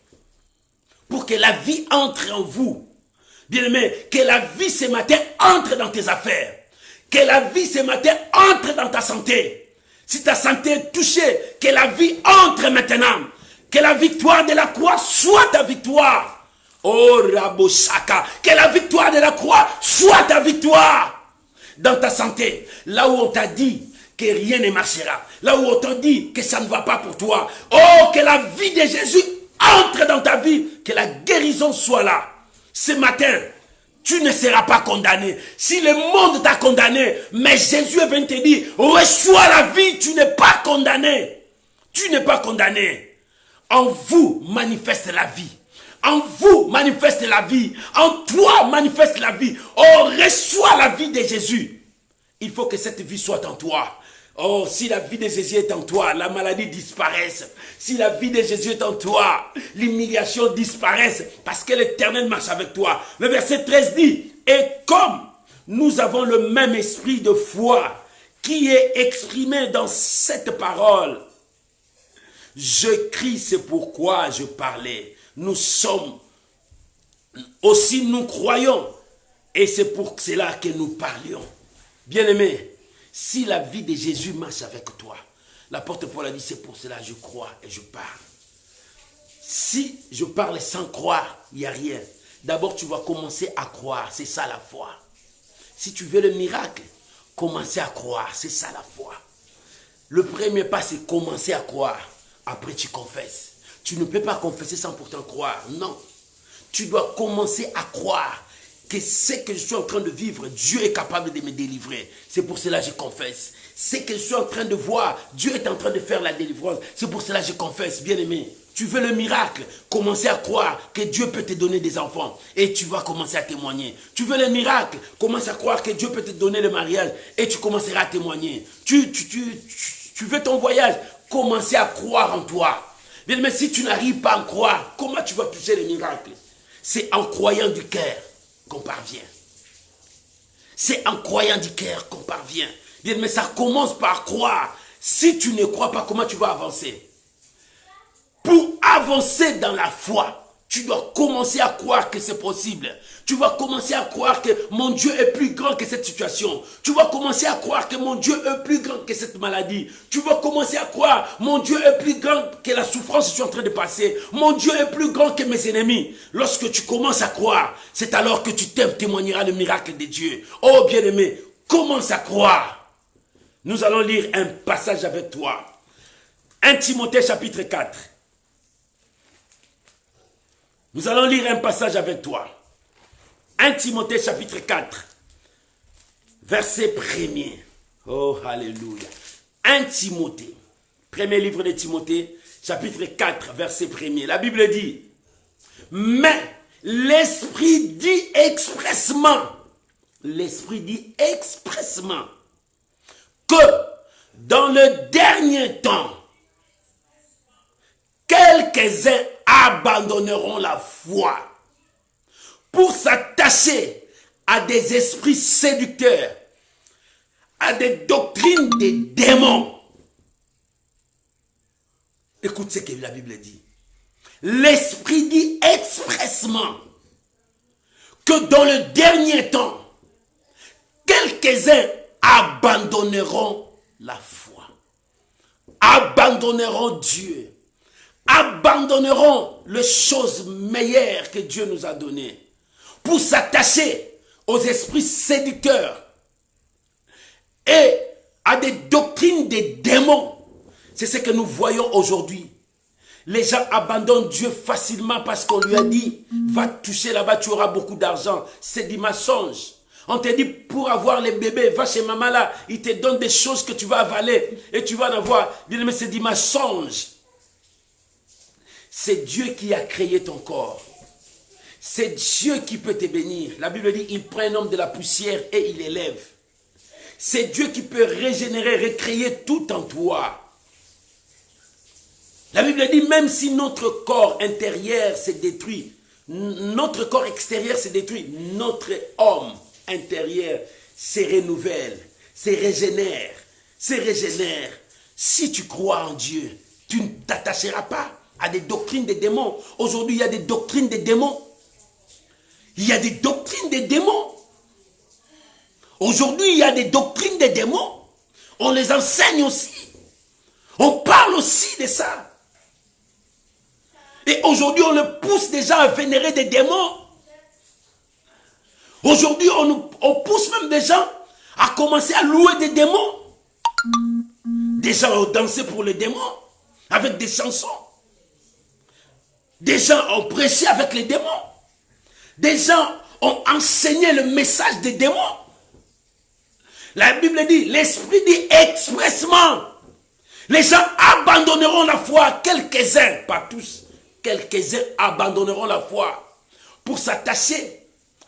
Pour que la vie entre en vous. Bien-aimé, que la vie ce matin entre dans tes affaires. Que la vie ce matin entre dans ta santé. Si ta santé est touchée, que la vie entre maintenant. Que la victoire de la croix soit ta victoire. Oh Raboshaka, que la victoire de la croix soit ta victoire. Dans ta santé, là où on t'a dit que rien ne marchera. Là où on t'a dit que ça ne va pas pour toi. Oh, que la vie de Jésus entre dans ta vie. Que la guérison soit là. Ce matin, tu ne seras pas condamné. Si le monde t'a condamné, mais Jésus vient te dire, reçois la vie, tu n'es pas condamné. Tu n'es pas condamné. En vous manifeste la vie. En vous manifeste la vie. En toi manifeste la vie. Oh, reçois la vie de Jésus. Il faut que cette vie soit en toi. Oh, si la vie de Jésus est en toi, la maladie disparaisse. Si la vie de Jésus est en toi, l'humiliation disparaisse. Parce que l'Éternel marche avec toi. Le verset 13 dit, et comme nous avons le même esprit de foi qui est exprimé dans cette parole, je crie, c'est pourquoi je parlais. Nous sommes, aussi nous croyons, Et c'est pour cela que nous parlions. Bien-aimé, si la vie de Jésus marche avec toi, l'apôtre Paul a dit, c'est pour cela que je crois et je parle. Si je parle sans croire, il n'y a rien. D'abord, tu vas commencer à croire, c'est ça la foi. Si tu veux le miracle, commencer à croire, c'est ça la foi. Le premier pas, c'est commencer à croire. Après, tu confesses. Tu ne peux pas confesser sans pourtant croire. Non. Tu dois commencer à croire que ce que je suis en train de vivre, Dieu est capable de me délivrer. C'est pour cela que je confesse. Ce que je suis en train de voir, Dieu est en train de faire la délivrance. C'est pour cela que je confesse, bien-aimé. Tu veux le miracle, commencer à croire que Dieu peut te donner des enfants et tu vas commencer à témoigner. Tu veux le miracle, commence à croire que Dieu peut te donner le mariage et tu commenceras à témoigner. Tu veux ton voyage, commencer à croire en toi. Bien, mais si tu n'arrives pas à croire, comment tu vas toucher le miracle? C'est en croyant du cœur qu'on parvient. C'est en croyant du cœur qu'on parvient. Bien, mais ça commence par croire. Si tu ne crois pas, comment tu vas avancer? Pour avancer dans la foi, tu dois commencer à croire que c'est possible. Tu vas commencer à croire que mon Dieu est plus grand que cette situation. Tu vas commencer à croire que mon Dieu est plus grand que cette maladie. Tu vas commencer à croire, mon Dieu est plus grand que la souffrance que je suis en train de passer. Mon Dieu est plus grand que mes ennemis. Lorsque tu commences à croire, c'est alors que tu témoigneras le miracle de Dieu. Oh bien-aimé, commence à croire. Nous allons lire un passage avec toi. 1 Timothée chapitre 4. Nous allons lire un passage avec toi. 1 Timothée chapitre 4, verset 1er. Oh, alléluia. 1 Timothée, premier livre de Timothée, chapitre 4, verset 1er. La Bible dit, mais l'Esprit dit expressement, que dans le dernier temps, quelques-uns abandonneront la foi pour s'attacher à des esprits séducteurs, à des doctrines des démons. Écoute ce que la Bible dit. L'Esprit dit expressement que dans le dernier temps, quelques-uns abandonneront la foi, abandonneront Dieu, abandonneront les choses meilleures que Dieu nous a données pour s'attacher aux esprits séducteurs et à des doctrines des démons. C'est ce que nous voyons aujourd'hui. Les gens abandonnent Dieu facilement parce qu'on lui a dit, va toucher là-bas, tu auras beaucoup d'argent. C'est du mensonge. On te dit, pour avoir les bébés, va chez maman là, il te donne des choses que tu vas avaler et tu vas en avoir. Mais c'est du mensonge. C'est Dieu qui a créé ton corps. C'est Dieu qui peut te bénir. La Bible dit, il prend un homme de la poussière et il élève. C'est Dieu qui peut régénérer, recréer tout en toi. La Bible dit, même si notre corps intérieur s'est détruit, notre corps extérieur s'est détruit, notre homme intérieur se renouvelle, se régénère, se régénère. Si tu crois en Dieu, tu ne t'attacheras pas à des doctrines des démons. Aujourd'hui, il y a des doctrines des démons. Il y a des doctrines des démons. Aujourd'hui, il y a des doctrines des démons. On les enseigne aussi. On parle aussi de ça. Et aujourd'hui, on le pousse déjà à vénérer des démons. Aujourd'hui, on pousse même des gens à commencer à louer des démons. Des gens ont dansé pour les démons avec des chansons. Des gens ont prêché avec les démons. Des gens ont enseigné le message des démons. La Bible dit, l'Esprit dit expressement, les gens abandonneront la foi, quelques-uns, pas tous, quelques-uns abandonneront la foi pour s'attacher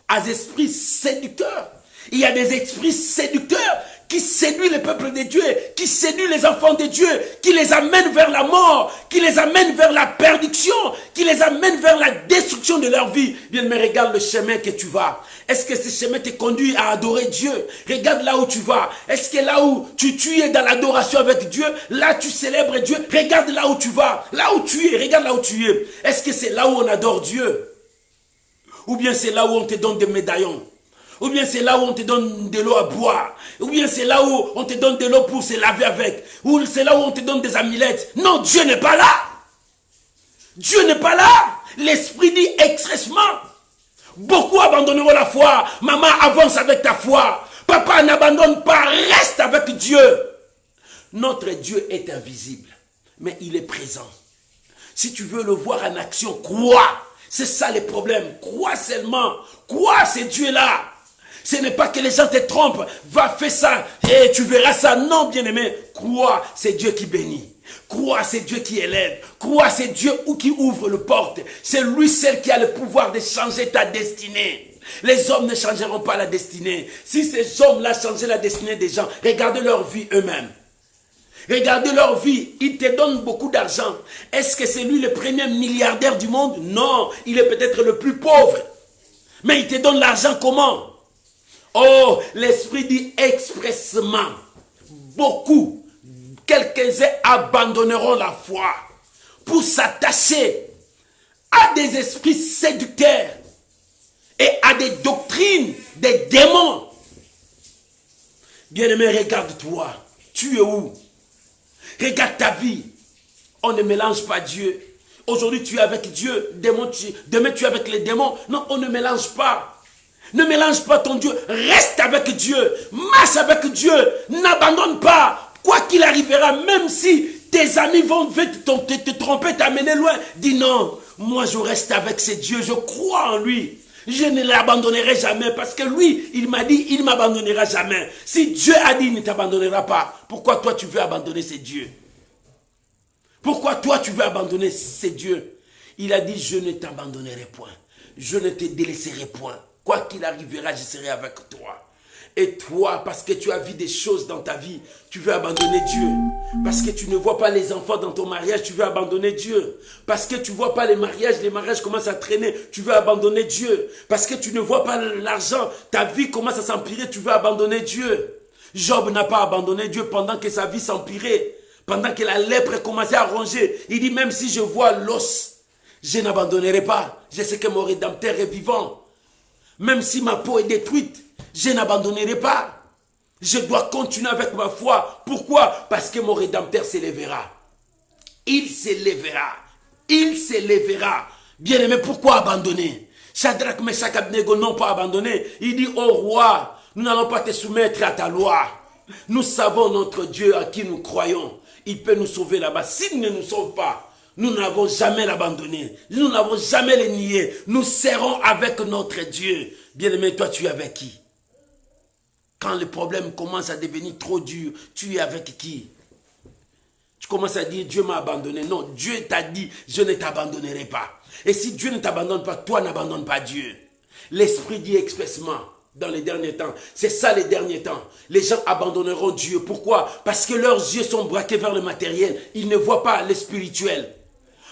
à des esprits séducteurs. Il y a des esprits séducteurs qui séduisent le peuple de Dieu, qui séduisent les enfants de Dieu, qui les amènent vers la mort, qui les amènent vers la perdition, qui les amènent vers la destruction de leur vie. Bien, mais regarde le chemin que tu vas. Est-ce que ce chemin te conduit à adorer Dieu? Regarde là où tu vas. Est-ce que là où tu es dans l'adoration avec Dieu, là tu célèbres Dieu? Regarde là où tu vas. Là où tu es, regarde là où tu es. Est-ce que c'est là où on adore Dieu? Ou bien c'est là où on te donne des médaillons? Ou bien c'est là où on te donne de l'eau à boire. Ou bien c'est là où on te donne de l'eau pour se laver avec. Ou c'est là où on te donne des amulettes. Non, Dieu n'est pas là. Dieu n'est pas là. L'Esprit dit expressement. Beaucoup abandonneront la foi. Maman, avance avec ta foi. Papa, n'abandonne pas. Reste avec Dieu. Notre Dieu est invisible. Mais il est présent. Si tu veux le voir en action, crois. C'est ça les problèmes. Crois seulement. Crois, c'est Dieu là. Ce n'est pas que les gens te trompent. Va faire ça et tu verras ça. Non, bien-aimé. Crois, c'est Dieu qui bénit. Crois, c'est Dieu qui élève. Crois, c'est Dieu qui ouvre le porte. C'est lui seul qui a le pouvoir de changer ta destinée. Les hommes ne changeront pas la destinée. Si ces hommes-là changeaient la destinée des gens, regardez leur vie eux-mêmes. Regardez leur vie. Ils te donnent beaucoup d'argent. Est-ce que c'est lui le premier milliardaire du monde? Non, il est peut-être le plus pauvre. Mais il te donne l'argent comment? Oh, l'Esprit dit expressement. Beaucoup, quelques-uns abandonneront la foi pour s'attacher à des esprits séducteurs et à des doctrines, des démons. Bien-aimé, regarde-toi. Tu es où? Regarde ta vie. On ne mélange pas Dieu. Aujourd'hui, tu es avec Dieu. Demain, tu es avec les démons. Non, on ne mélange pas. Ne mélange pas ton Dieu. Reste avec Dieu. Marche avec Dieu. N'abandonne pas. Quoi qu'il arrivera, même si tes amis vont te tromper, t'amener loin, dis non. Moi, je reste avec ce Dieu. Je crois en lui. Je ne l'abandonnerai jamais parce que lui, il m'a dit, il ne m'abandonnera jamais. Si Dieu a dit, il ne t'abandonnera pas. Pourquoi toi, tu veux abandonner ce Dieu? Pourquoi toi, tu veux abandonner ce Dieu? Il a dit, je ne t'abandonnerai point. Je ne te délaisserai point. Quoi qu'il arrivera, je serai avec toi. Et toi, parce que tu as vu des choses dans ta vie, tu veux abandonner Dieu. Parce que tu ne vois pas les enfants dans ton mariage, tu veux abandonner Dieu. Parce que tu ne vois pas les mariages commencent à traîner, tu veux abandonner Dieu. Parce que tu ne vois pas l'argent, ta vie commence à s'empirer, tu veux abandonner Dieu. Job n'a pas abandonné Dieu pendant que sa vie s'empirait. Pendant que la lèpre commençait à ronger. Il dit, même si je vois l'os, je n'abandonnerai pas. Je sais que mon Rédempteur est vivant. Même si ma peau est détruite, je n'abandonnerai pas. Je dois continuer avec ma foi. Pourquoi? Parce que mon Rédempteur s'élèvera. Il s'élèvera. Il s'élèvera. Bien-aimé, pourquoi abandonner? Shadrach, Meshach, Abednego n'ont pas abandonné. Il dit, oh roi, nous n'allons pas te soumettre à ta loi. Nous savons notre Dieu à qui nous croyons. Il peut nous sauver là-bas. S'il ne nous sauve pas, nous n'avons jamais l'abandonné. Nous n'avons jamais le nié. Nous serons avec notre Dieu. Bien-aimé, toi, tu es avec qui? Quand le problème commence à devenir trop dur, tu es avec qui? Tu commences à dire, Dieu m'a abandonné. Non, Dieu t'a dit, je ne t'abandonnerai pas. Et si Dieu ne t'abandonne pas, toi n'abandonne pas Dieu. L'Esprit dit expressément, dans les derniers temps, c'est ça les derniers temps, les gens abandonneront Dieu. Pourquoi? Parce que leurs yeux sont braqués vers le matériel. Ils ne voient pas le spirituel.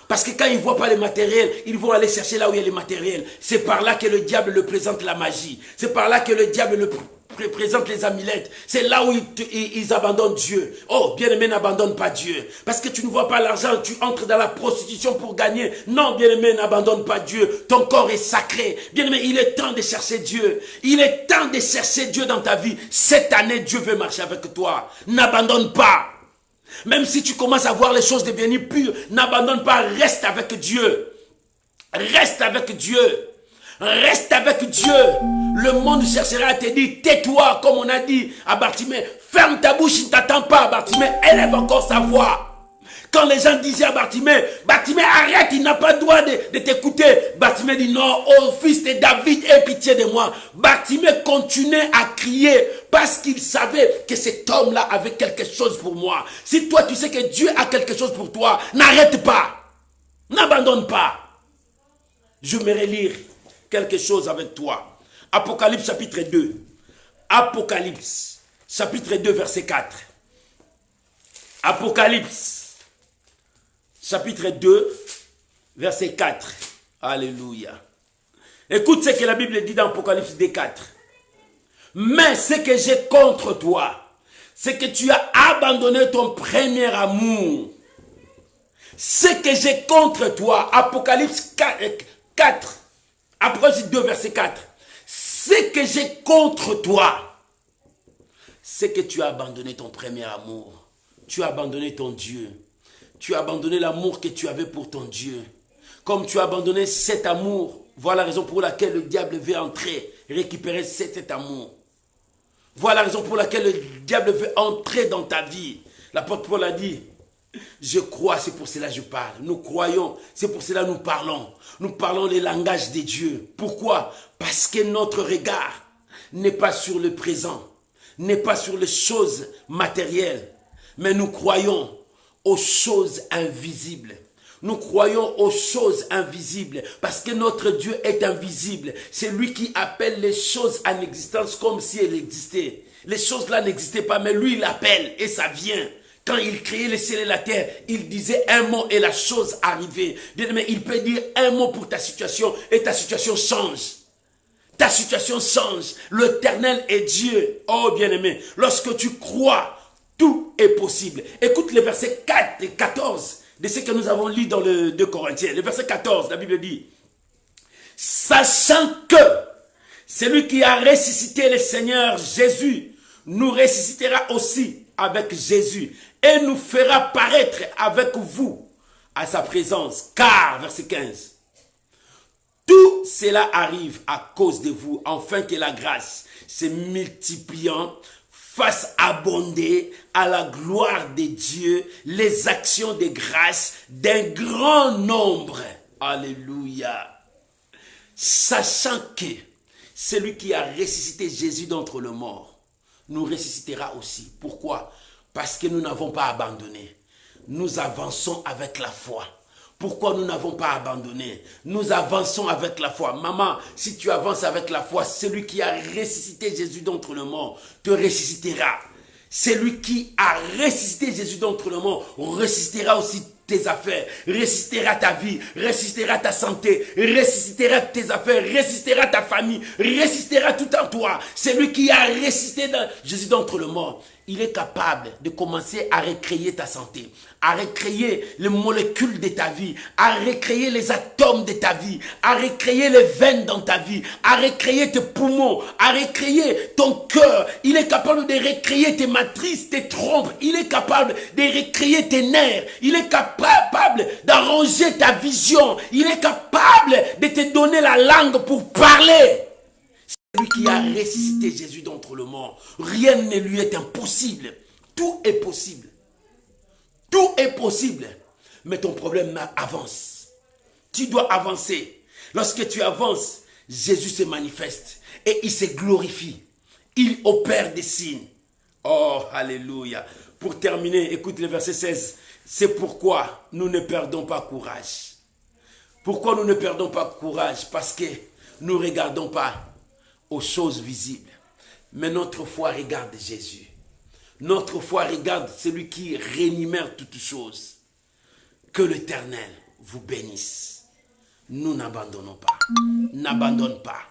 Parce que quand ils ne voient pas le matériel, ils vont aller chercher là où il y a le matériel. C'est par là que le diable le présente la magie. C'est par là que le diable le présente les amulettes. C'est là où ils abandonnent Dieu. Oh, bien-aimé, n'abandonne pas Dieu. Parce que tu ne vois pas l'argent, tu entres dans la prostitution pour gagner. Non, bien-aimé, n'abandonne pas Dieu. Ton corps est sacré. Bien-aimé, il est temps de chercher Dieu. Il est temps de chercher Dieu dans ta vie. Cette année, Dieu veut marcher avec toi. N'abandonne pas. Même si tu commences à voir les choses devenir pures, n'abandonne pas, reste avec Dieu. Reste avec Dieu. Reste avec Dieu. Le monde cherchera à te dire, tais-toi, comme on a dit à Bartimée. Ferme ta bouche, il ne t'attend pas. Bartimée élève encore sa voix. Quand les gens disaient à Bartimée, Bartimée arrête, il n'a pas le droit de t'écouter. Bartimée dit non, oh fils de David, aie pitié de moi. Bartimée continuait à crier parce qu'il savait que cet homme-là avait quelque chose pour moi. Si toi tu sais que Dieu a quelque chose pour toi, n'arrête pas. N'abandonne pas. Je me relire quelque chose avec toi. Apocalypse chapitre 2. Apocalypse chapitre 2 verset 4. Apocalypse chapitre 2 verset 4. Alléluia. Écoute ce que la Bible dit dans Apocalypse 2 4. Mais ce que j'ai contre toi, c'est que tu as abandonné ton premier amour. Ce que j'ai contre toi, Apocalypse 4, Apocalypse 2 verset 4. ce que j'ai contre toi, c'est que tu as abandonné ton premier amour. Tu as abandonné ton Dieu. Tu as abandonné l'amour que tu avais pour ton Dieu. Comme tu as abandonné cet amour, voilà la raison pour laquelle le diable veut entrer, récupérer cet amour. Voilà la raison pour laquelle le diable veut entrer dans ta vie. L'apôtre Paul a dit, je crois, c'est pour cela que je parle. Nous croyons, c'est pour cela que nous parlons. Nous parlons les langages de Dieu. Pourquoi? Parce que notre regard n'est pas sur le présent, n'est pas sur les choses matérielles, mais nous croyons aux choses invisibles. Nous croyons aux choses invisibles parce que notre Dieu est invisible. C'est lui qui appelle les choses en existence comme si elles existaient. Les choses là n'existaient pas, mais lui il appelle et ça vient. Quand il créait les cieux et la terre, il disait un mot et la chose arrivait. Bien-aimé, il peut dire un mot pour ta situation et ta situation change. Ta situation change. L'Éternel est Dieu. Oh bien-aimé, lorsque tu crois, tout est possible. Écoute les versets 4 et 14 de ce que nous avons lu dans le 2 Corinthiens. Le verset 14, la Bible dit, sachant que celui qui a ressuscité le Seigneur Jésus nous ressuscitera aussi avec Jésus et nous fera paraître avec vous à sa présence. Car, verset 15, tout cela arrive à cause de vous, afin que la grâce se multipliant fasse abonder à la gloire de Dieu les actions de grâce d'un grand nombre. Alléluia. Sachant que celui qui a ressuscité Jésus d'entre les morts nous ressuscitera aussi. Pourquoi? Parce que nous n'avons pas abandonné. Nous avançons avec la foi. Pourquoi nous n'avons pas abandonné? Nous avançons avec la foi. Maman, si tu avances avec la foi, celui qui a ressuscité Jésus d'entre les morts te ressuscitera. Celui qui a ressuscité Jésus d'entre les morts ressuscitera aussi tes affaires, ressuscitera ta vie, ressuscitera ta santé, ressuscitera tes affaires, ressuscitera ta famille, ressuscitera tout en toi. Celui qui a ressuscité Jésus d'entre les morts, il est capable de commencer à recréer ta santé, à recréer les molécules de ta vie, à recréer les atomes de ta vie, à recréer les veines dans ta vie, à recréer tes poumons, à recréer ton cœur. Il est capable de recréer tes matrices, tes trompes. Il est capable de recréer tes nerfs. Il est capable d'arranger ta vision. Il est capable de te donner la langue pour parler. Celui qui a ressuscité Jésus d'entre les morts, rien ne lui est impossible. Tout est possible. Tout est possible. Mais ton problème avance. Tu dois avancer. Lorsque tu avances, Jésus se manifeste et il se glorifie. Il opère des signes. Oh, alléluia. Pour terminer, écoute le verset 16. C'est pourquoi nous ne perdons pas courage. Pourquoi nous ne perdons pas courage? Parce que nous ne regardons pas aux choses visibles. Mais notre foi regarde Jésus. Notre foi regarde celui qui rémunère toutes choses. Que l'Éternel vous bénisse. Nous n'abandonnons pas. N'abandonne pas.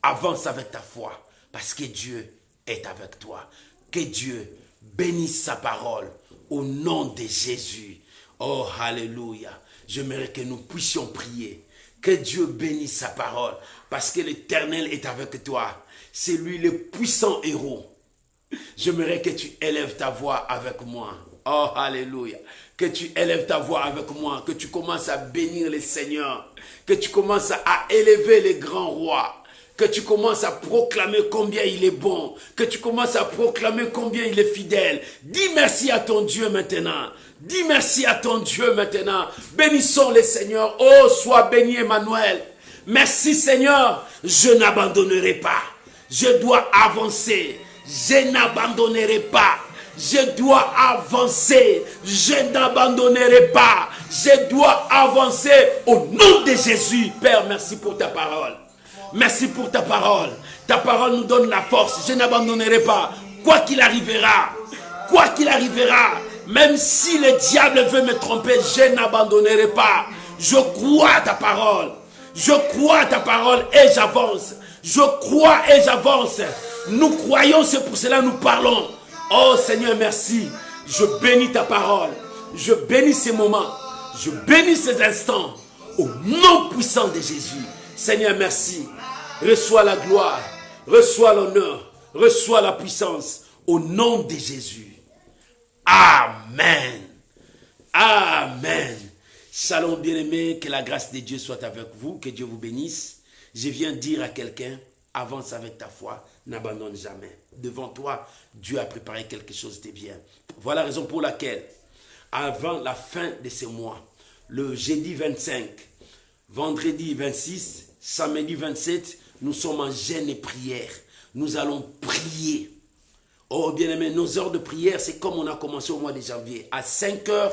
Avance avec ta foi. Parce que Dieu est avec toi. Que Dieu bénisse sa parole au nom de Jésus. Oh, alléluia. J'aimerais que nous puissions prier. Que Dieu bénisse sa parole. Parce que l'Éternel est avec toi. C'est lui le puissant héros. J'aimerais que tu élèves ta voix avec moi. Oh, alléluia. Que tu élèves ta voix avec moi. Que tu commences à bénir le Seigneur. Que tu commences à élever les grands rois. Que tu commences à proclamer combien il est bon. Que tu commences à proclamer combien il est fidèle. Dis merci à ton Dieu maintenant. Dis merci à ton Dieu maintenant. Bénissons le Seigneur. Oh, sois béni Emmanuel. Merci Seigneur. Je n'abandonnerai pas. Je dois avancer. Je n'abandonnerai pas. Je dois avancer. Je n'abandonnerai pas. Je dois avancer au nom de Jésus. Père, merci pour ta parole. Merci pour ta parole. Ta parole nous donne la force. Je n'abandonnerai pas. Quoi qu'il arrivera. Quoi qu'il arrivera. Même si le diable veut me tromper, je n'abandonnerai pas. Je crois à ta parole. Je crois à ta parole et j'avance. Je crois et j'avance. Nous croyons, c'est pour cela que nous parlons. Oh Seigneur, merci. Je bénis ta parole. Je bénis ces moments. Je bénis ces instants. Au nom puissant de Jésus. Seigneur, merci. Reçois la gloire. reçois l'honneur, reçois la puissance. Au nom de Jésus. Amen. Amen. Shalom bien-aimé, que la grâce de Dieu soit avec vous, que Dieu vous bénisse. Je viens dire à quelqu'un, avance avec ta foi, n'abandonne jamais. Devant toi, Dieu a préparé quelque chose de bien. Voilà la raison pour laquelle, avant la fin de ce mois, le jeudi 25, vendredi 26, samedi 27, nous sommes en jeûne et prière. Nous allons prier. Oh bien-aimé, nos heures de prière, c'est comme on a commencé au mois de janvier, à 5h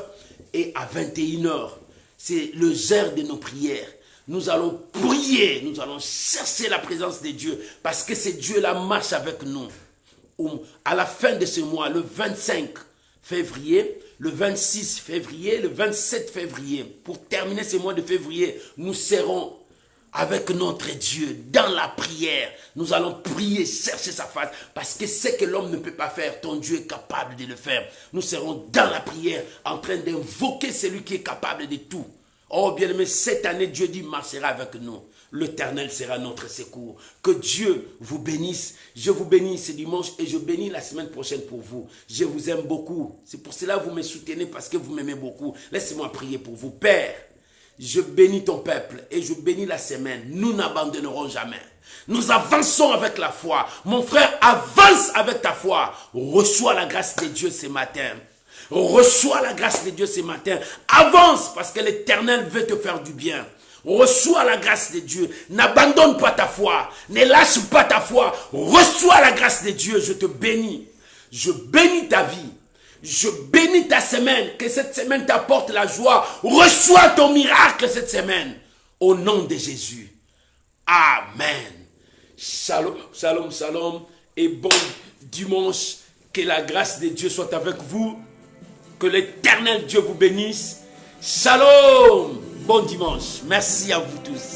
et à 21h. C'est le heure de nos prières. Nous allons prier, nous allons chercher la présence de Dieu, parce que c'est Dieu la marche avec nous. À la fin de ce mois, le 25 février, le 26 février, le 27 février, pour terminer ce mois de février, nous serons avec notre Dieu, dans la prière. Nous allons prier, chercher sa face, parce que ce que l'homme ne peut pas faire, ton Dieu est capable de le faire. Nous serons dans la prière, en train d'invoquer celui qui est capable de tout. Oh bien-aimé, cette année, Dieu dit, marchera avec nous. L'Éternel sera notre secours. Que Dieu vous bénisse. Je vous bénis ce dimanche et je bénis la semaine prochaine pour vous. Je vous aime beaucoup. C'est pour cela que vous me soutenez, parce que vous m'aimez beaucoup. Laissez-moi prier pour vous. Père, je bénis ton peuple et je bénis la semaine. Nous n'abandonnerons jamais. Nous avançons avec la foi. Mon frère, avance avec ta foi. Reçois la grâce de Dieu ce matin. Reçois la grâce de Dieu ce matin. Avance parce que l'Éternel veut te faire du bien. Reçois la grâce de Dieu. N'abandonne pas ta foi. Ne lâche pas ta foi. Reçois la grâce de Dieu. Je te bénis. Je bénis ta vie. Je bénis ta semaine, que cette semaine t'apporte la joie. Reçois ton miracle cette semaine. Au nom de Jésus. Amen. Shalom, shalom, shalom. Et bon dimanche. Que la grâce de Dieu soit avec vous. Que l'Éternel Dieu vous bénisse. Shalom. Bon dimanche. Merci à vous tous.